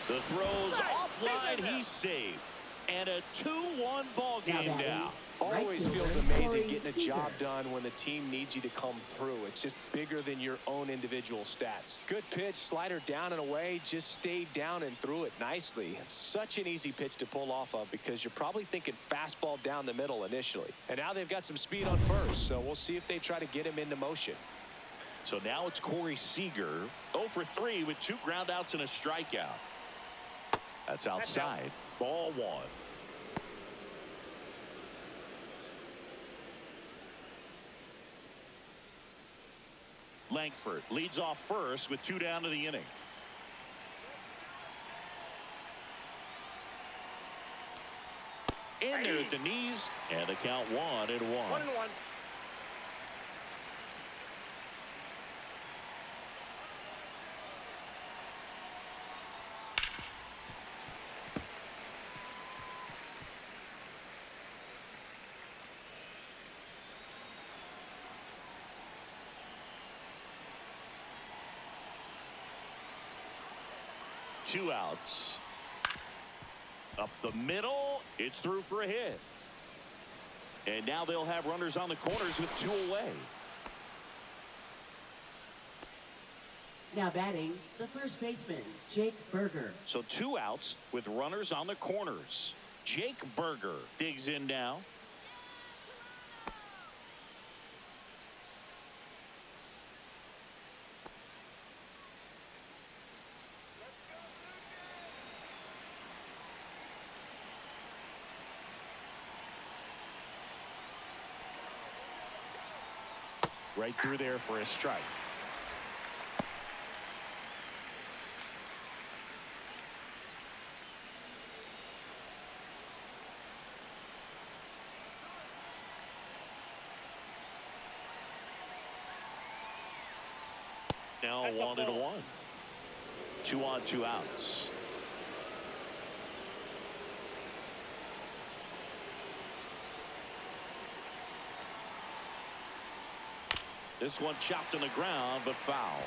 The throw's offline. He's safe. And a 2-1 ball game now. Always feels amazing getting a job done when the team needs you to come through. It's just bigger than your own individual stats. Good pitch, slider down and away, just stayed down and threw it nicely. It's such an easy pitch to pull off of because you're probably thinking fastball down the middle initially. And now they've got some speed on first, so we'll see if they try to get him into motion. So now it's Corey Seager, 0 for 3 with 2 groundouts and a strikeout. That's outside. Ball 1. Langford leads off first with 2 down to the inning. In there at the knees, and the count 1-1. 1-1. Two outs. Up the middle. It's through for a hit. And now they'll have runners on the corners with 2 away. Now batting, the first baseman, Jake Berger. So 2 outs with runners on the corners. Jake Berger digs in now. Right through there for a strike. Now 1-1. 2 on, 2 outs. This one chopped on the ground, but foul.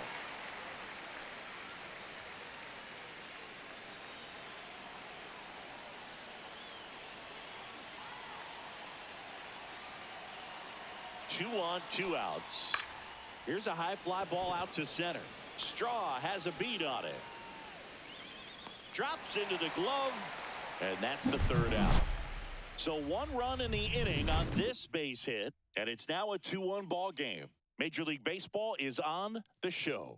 Two on, 2 outs. Here's a high fly ball out to center. Straw has a beat on it. Drops into the glove, and that's the 3rd out. So 1 run in the inning on this base hit, and it's now a 2-1 ball game. Major League Baseball is on the show.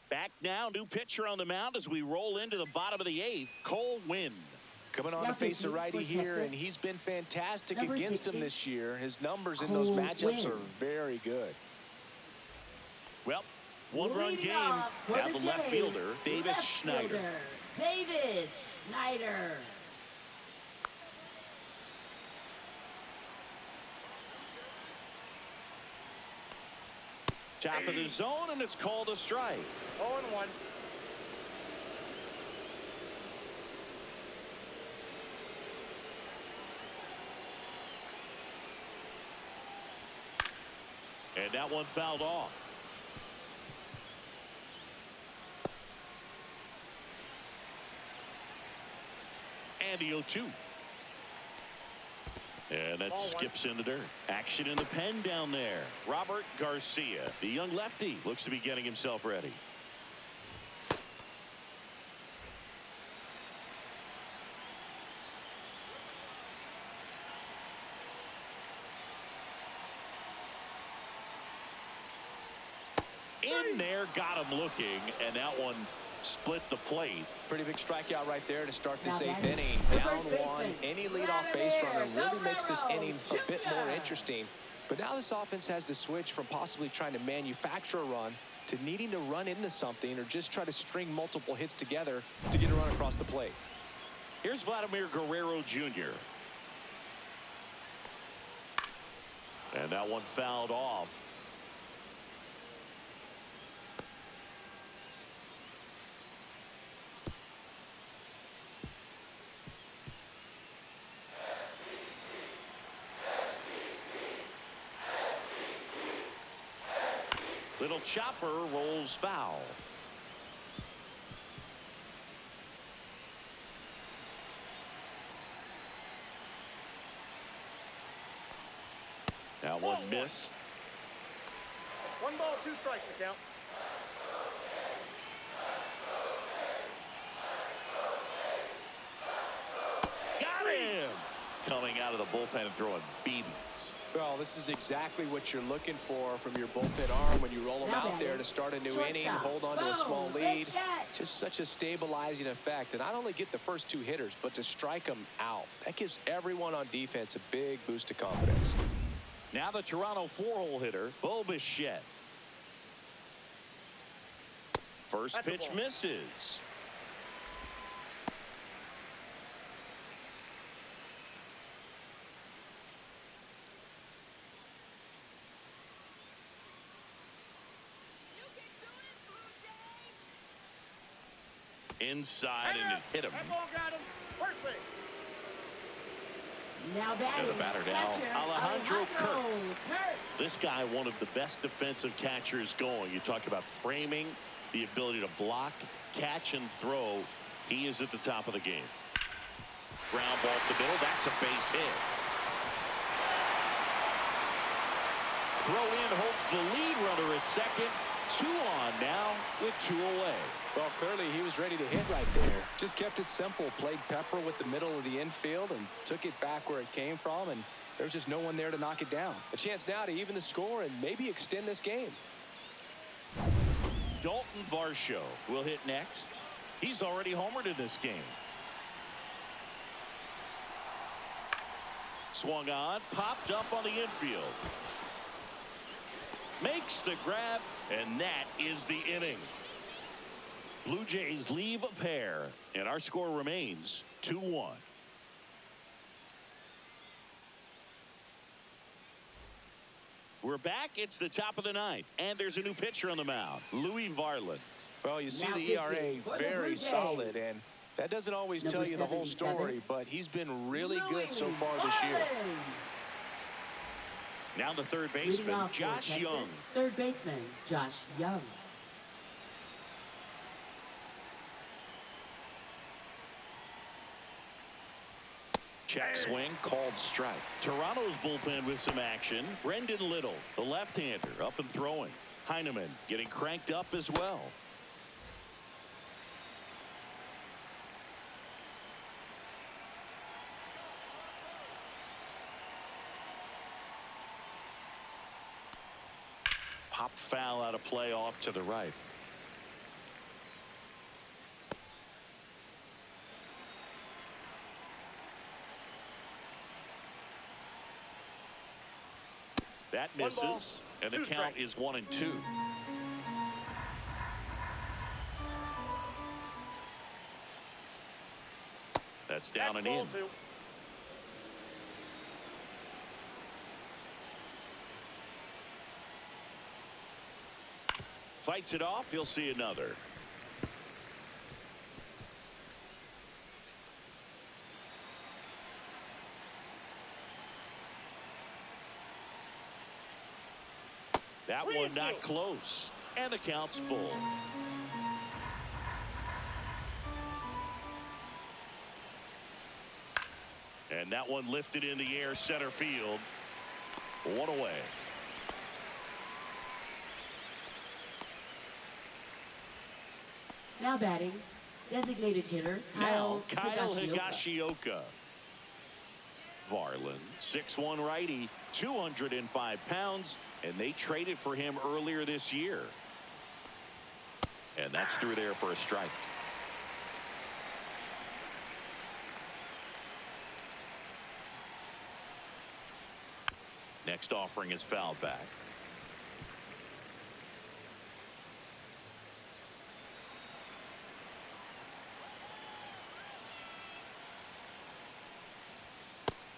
Back now, new pitcher on the mound as we roll into the bottom of the 8th. Cole Winn. Coming on to face a righty here, and he's been fantastic against him this year. His numbers in those matchups are very good. Well, 1-run game. Now the left fielder, Davis Schneider. Davis Schneider. Top of the zone, and it's called a strike. 0-1. And that one fouled off. And the 0-2. And that skips in the dirt. Action in the pen down there. Robert Garcia, the young lefty, looks to be getting himself ready. In there, got him looking, and that one split the plate. Pretty big strikeout right there to start this 8th inning. Down 1. Any leadoff base runner really makes this inning a bit more interesting. But now this offense has to switch from possibly trying to manufacture a run to needing to run into something or just try to string multiple hits together to get a run across the plate. Here's Vladimir Guerrero Jr. And that one fouled off. Little chopper rolls foul. That one missed. 1 ball, 2 strikes to count. Got him! coming out of the bullpen and throwing beatings. Well, this is exactly what you're looking for from your bullpen arm when you roll them out there to start a new inning, hold on to a small lead. Just such a stabilizing effect. And not only get the first two hitters, but to strike them out. That gives everyone on defense a big boost of confidence. Now the Toronto four-hole hitter, Bo Bichette. First pitch misses. Inside and it hit him. That ball got him. First base. Now batting. The batter now, Catcher, Alejandro Kirk. Kirk. This guy, one of the best defensive catchers going. You talk about framing, the ability to block, catch, and throw. He is at the top of the game. Ground ball to the middle. That's a base hit. Throw in holds the lead runner at second. 2 on now with 2 away. Well, clearly he was ready to hit right there. Just kept it simple. Played Pepper with the middle of the infield and took it back where it came from. And there's just no one there to knock it down. A chance now to even the score and maybe extend this game. Dalton Varsho will hit next. He's already homered in this game. Swung on, popped up on the infield. Makes the grab, and that is the inning. Blue Jays leave a pair, and our score remains 2-1. We're back. It's the top of the ninth, and there's a new pitcher on the mound, Louis Varland. Well, you see Now the ERA pitching for the very Blue Jays. solid, and that doesn't always Number tell you the whole 77. story, but he's been really good so far this year. Now the third Leading baseman, off for Josh Texas, Young. Third baseman, Josh Young. Check swing, called strike. Toronto's bullpen with some action. Brendan Little, the left-hander, up and throwing. Heineman getting cranked up as well. Pop foul out of play off to the right. That misses, and the count is 1-2. That's down and in. Fights it off. He'll see another. That one not close, and the count's full. And that one lifted in the air, center field. 1 away. Now batting, designated hitter Now Kyle Higashioka. Higashioka. Varland, 6'1" righty, 205 pounds, and they traded for him earlier this year. And that's through there for a strike. Next offering is fouled back.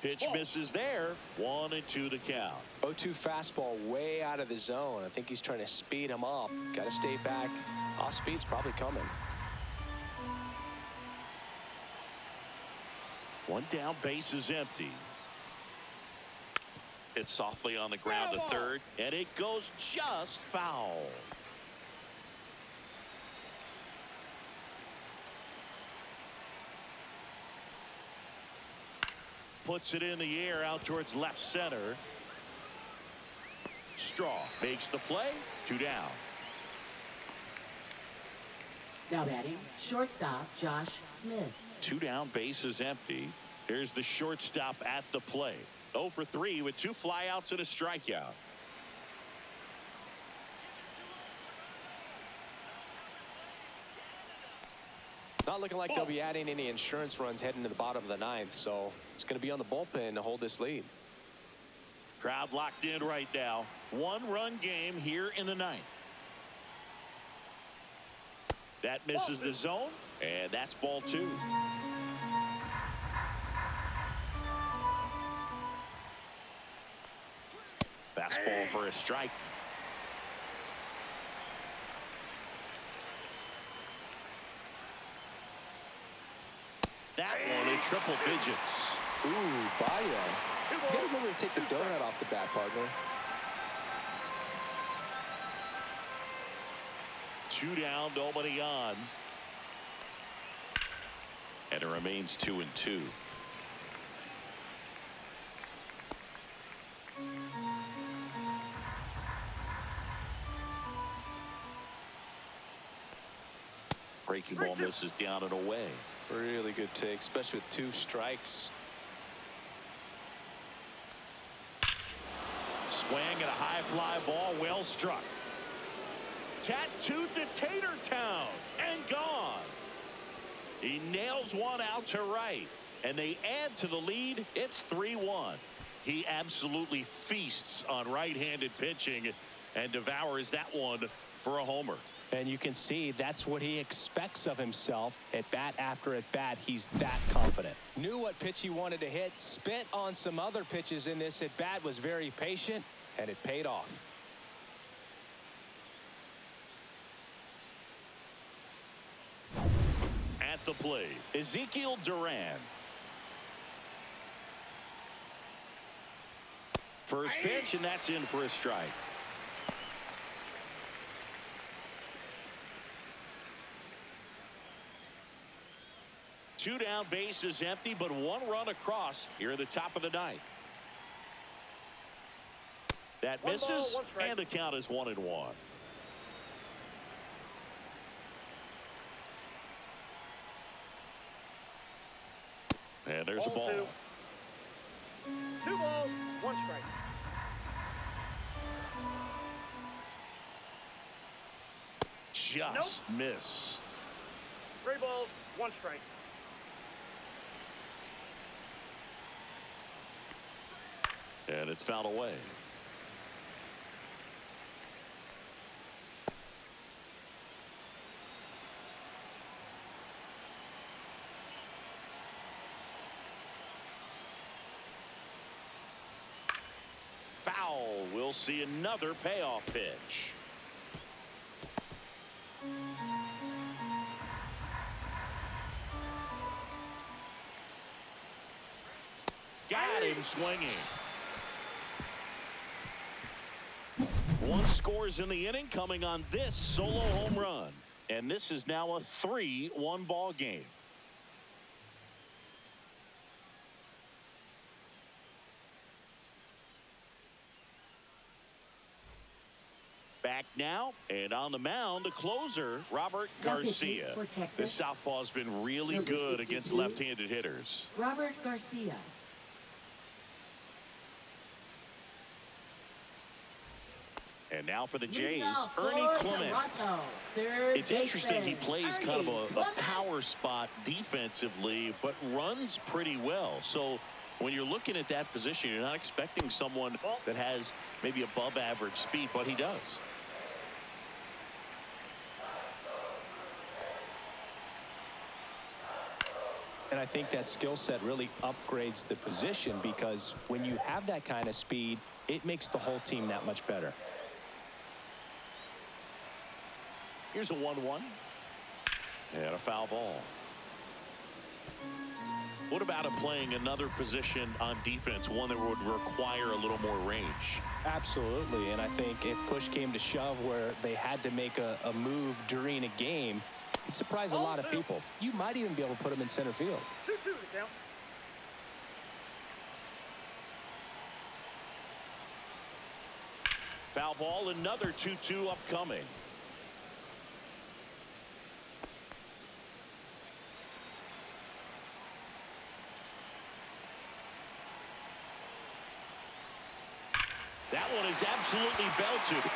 Pitch misses there. 1-2 the count. 0-2 fastball way out of the zone. I think he's trying to speed him up. Got to stay back. Off speed's probably coming. One down, base is empty. It's softly on the ground to third, and it goes just foul. Puts it in the air out towards left center. Straw makes the play. 2 down. Now batting, shortstop Josh Smith. 2 down, base is empty. Here's the shortstop at the plate. 0 for 3 with 2 flyouts and a strikeout. Not looking like they'll be adding any insurance runs heading to the bottom of the ninth, so it's going to be on the bullpen to hold this lead. Crowd locked in right now. 1-run game here in the ninth. That misses the zone, and that's ball 2. Fastball for a strike. That one in triple digits. Ooh, Baya. You got to remember to take the donut off the bat, partner. 2 down, nobody on. And it remains 2-2. Breaking ball misses down and away. Really good take, especially with 2 strikes. Swing and a high fly ball, well struck. Tattooed to Tatertown and gone. He nails one out to right, and they add to the lead. It's 3-1. He absolutely feasts on right-handed pitching and devours that one for a homer. And you can see that's what he expects of himself at bat after at bat. He's that confident. Knew what pitch he wanted to hit, spit on some other pitches in this at bat, was very patient, and it paid off. At the plate, Ezekiel Duran. First pitch, and that's in for a strike. Two down, base is empty, but 1 run across here in the top of the ninth. That misses, and the count is 1-1. And there's a ball. 2 balls, 1 strike. Just missed. 3 balls, 1 strike. And it's fouled away. Foul. We'll see another payoff pitch. Got him swinging. 1 scores in the inning, coming on this solo home run. And this is now a 3-1 ball game. Back now, and on the mound, the closer, Robert Garcia. This southpaw's been really good against left-handed hitters. Robert Garcia. And now for the Jays, Ernie Clement. It's interesting, he plays kind of a power spot defensively, but runs pretty well. So when you're looking at that position, you're not expecting someone that has maybe above average speed, but he does. And I think that skill set really upgrades the position, because when you have that kind of speed, it makes the whole team that much better. Here's a 1-1. And a foul ball. What about him playing another position on defense, one that would require a little more range? Absolutely. And I think if push came to shove where they had to make a move during a game, it'd surprise a lot of people. You might even be able to put him in center field. 2-2 to count. Foul ball, another 2-2 upcoming. That one is absolutely belted.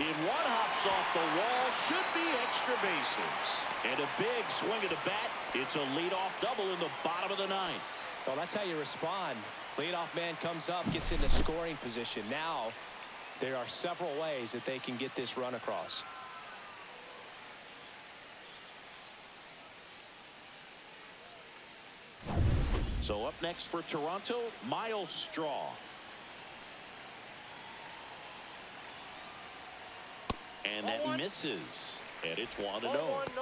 In one hops off the wall, should be extra bases. And a big swing of the bat. It's a leadoff double in the bottom of the ninth. Well, that's how you respond. Leadoff man comes up, gets into scoring position. Now, there are several ways that they can get this run across. So up next for Toronto, Miles Straw. And that misses. And it's 1-0.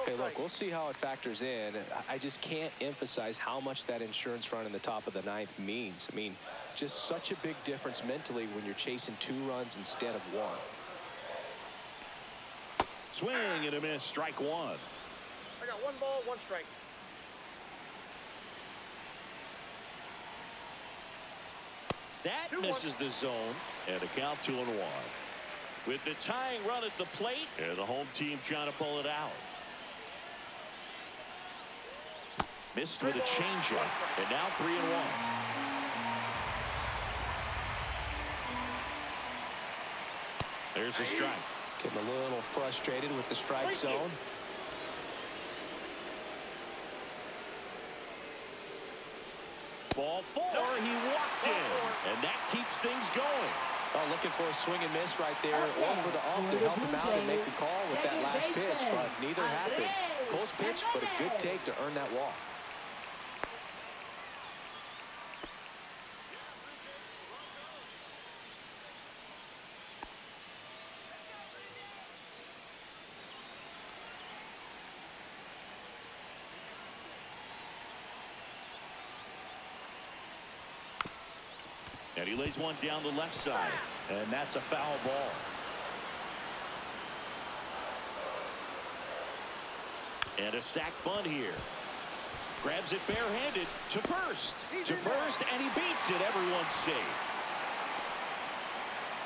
Hey, look, we'll see how it factors in. I just can't emphasize how much that insurance run in the top of the ninth means. I mean, just such a big difference mentally when you're chasing 2 runs instead of 1. Swing and a miss. Strike 1. I got 1 ball, 1 strike. That misses the zone. And a count 2-1. With the tying run at the plate, and the home team trying to pull it out. Missed with a changeup, and now 3-1. There's a strike. Getting a little frustrated with the strike zone. Ball 4, he walked in, and that keeps things going. Oh, looking for a swing and miss right there, or for the ump to help him out and make the call with that last pitch, but neither happened. Close pitch, but a good take to earn that walk. And he lays one down the left side, and that's a foul ball. And a sac bunt here. Grabs it barehanded to first. And he beats it. Everyone's safe.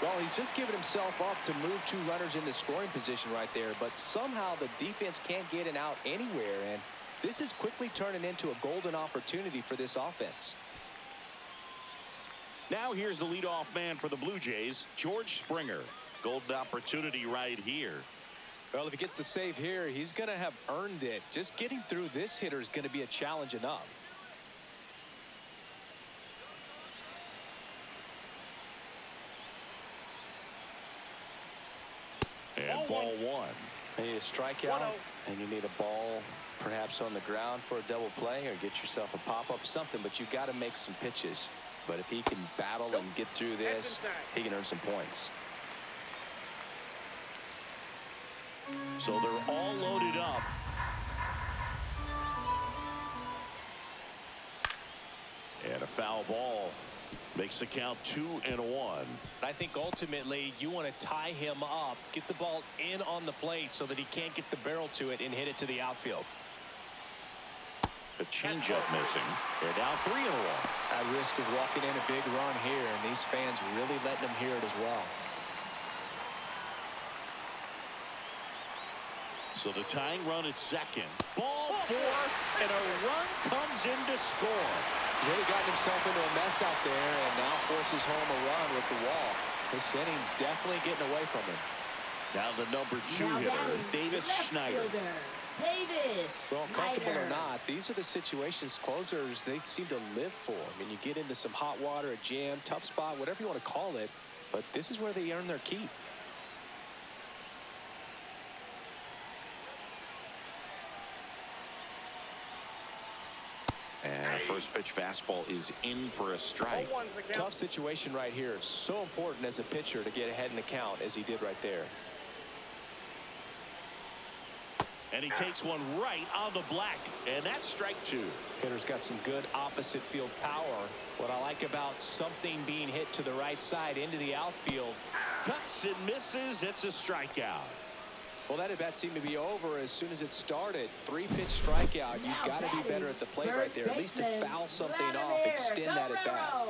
Well, he's just given himself up to move 2 runners into scoring position right there, but somehow the defense can't get an out anywhere, and this is quickly turning into a golden opportunity for this offense. Now here's the leadoff man for the Blue Jays, George Springer. Golden opportunity right here. Well, if he gets the save here, he's going to have earned it. Just getting through this hitter is going to be a challenge enough. And ball 1. You need a strikeout, and you need a ball perhaps on the ground for a double play, or get yourself a pop-up, something, but you've got to make some pitches. But if he can battle and get through this, he can earn some points. So they're all loaded up. And a foul ball makes the count 2-1. I think ultimately you want to tie him up, get the ball in on the plate so that he can't get the barrel to it and hit it to the outfield. A changeup missing. They're now 3-1. At risk of walking in a big run here, and these fans really letting them hear it as well. So the tying run at second. Ball 4, and a run comes in to score. He's really gotten himself into a mess out there and now forces home a run with the wall. This inning's definitely getting away from him. Now the number 2 hitter, Davis Schneider. Well, comfortable or not, these are the situations closers they seem to live for. I mean, you get into some hot water, a jam, tough spot, whatever you want to call it, but this is where they earn their keep. And a first pitch fastball is in for a strike. Tough situation right here. It's so important as a pitcher to get ahead in the count as he did right there. And he takes one right on the black, and that's strike 2. Hitter's got some good opposite field power. What I like about something being hit to the right side into the outfield. Cuts and misses. It's a strikeout. Well, that at bat seemed to be over as soon as it started. 3-pitch strikeout. You've got to be better at the plate right there. At least to foul something off, extend that at bat.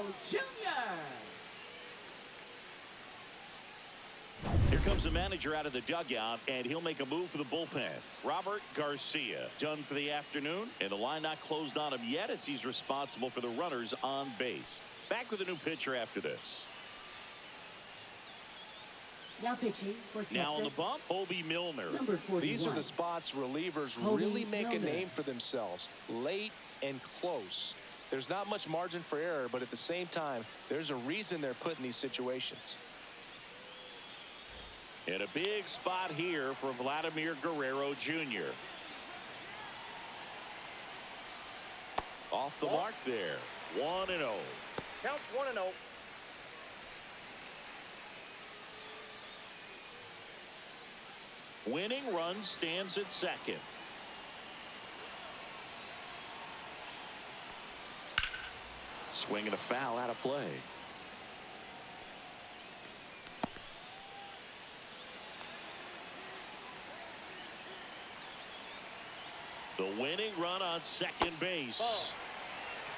Here comes the manager out of the dugout, and he'll make a move for the bullpen. Robert Garcia done for the afternoon, and the line not closed on him yet as he's responsible for the runners on base. Back with a new pitcher after this. Now pitching for Texas. Now on the bump, Hobie Milner. Number 41. These are the spots relievers Hobie really make a Milner. name for themselves. Late and close. There's not much margin for error, but at the same time, there's a reason they're put in these situations. And a big spot here for Vladimir Guerrero Jr. Off the mark there. 1-0. Counts 1-0. Winning run stands at second. Swing and a foul out of play. The winning run on second base.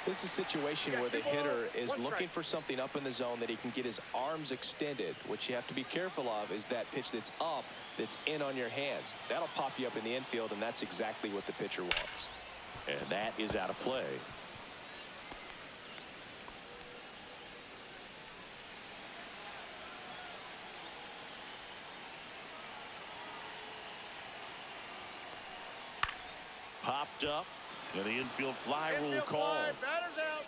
This is a situation where the hitter is looking for something up in the zone that he can get his arms extended. What you have to be careful of is that pitch that's up, that's in on your hands. That'll pop you up in the infield, and that's exactly what the pitcher wants. And that is out of play. Popped up, and the infield fly rule Infield call. fly, batter's out.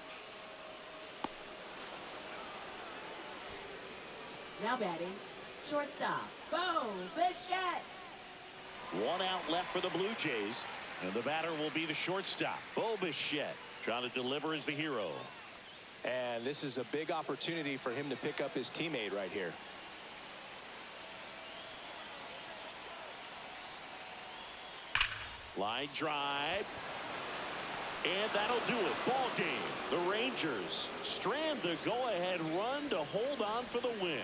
Now batting, shortstop, Bo Bichette. 1 out left for the Blue Jays, and the batter will be the shortstop, Bo Bichette, trying to deliver as the hero. And this is a big opportunity for him to pick up his teammate right here. Line drive. And that'll do it. Ball game. The Rangers strand the go-ahead run to hold on for the win.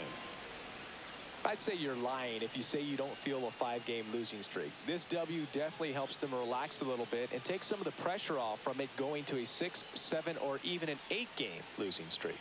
I'd say you're lying if you say you don't feel a 5-game losing streak. This W definitely helps them relax a little bit and take some of the pressure off from it going to a 6, 7, or even an 8-game losing streak.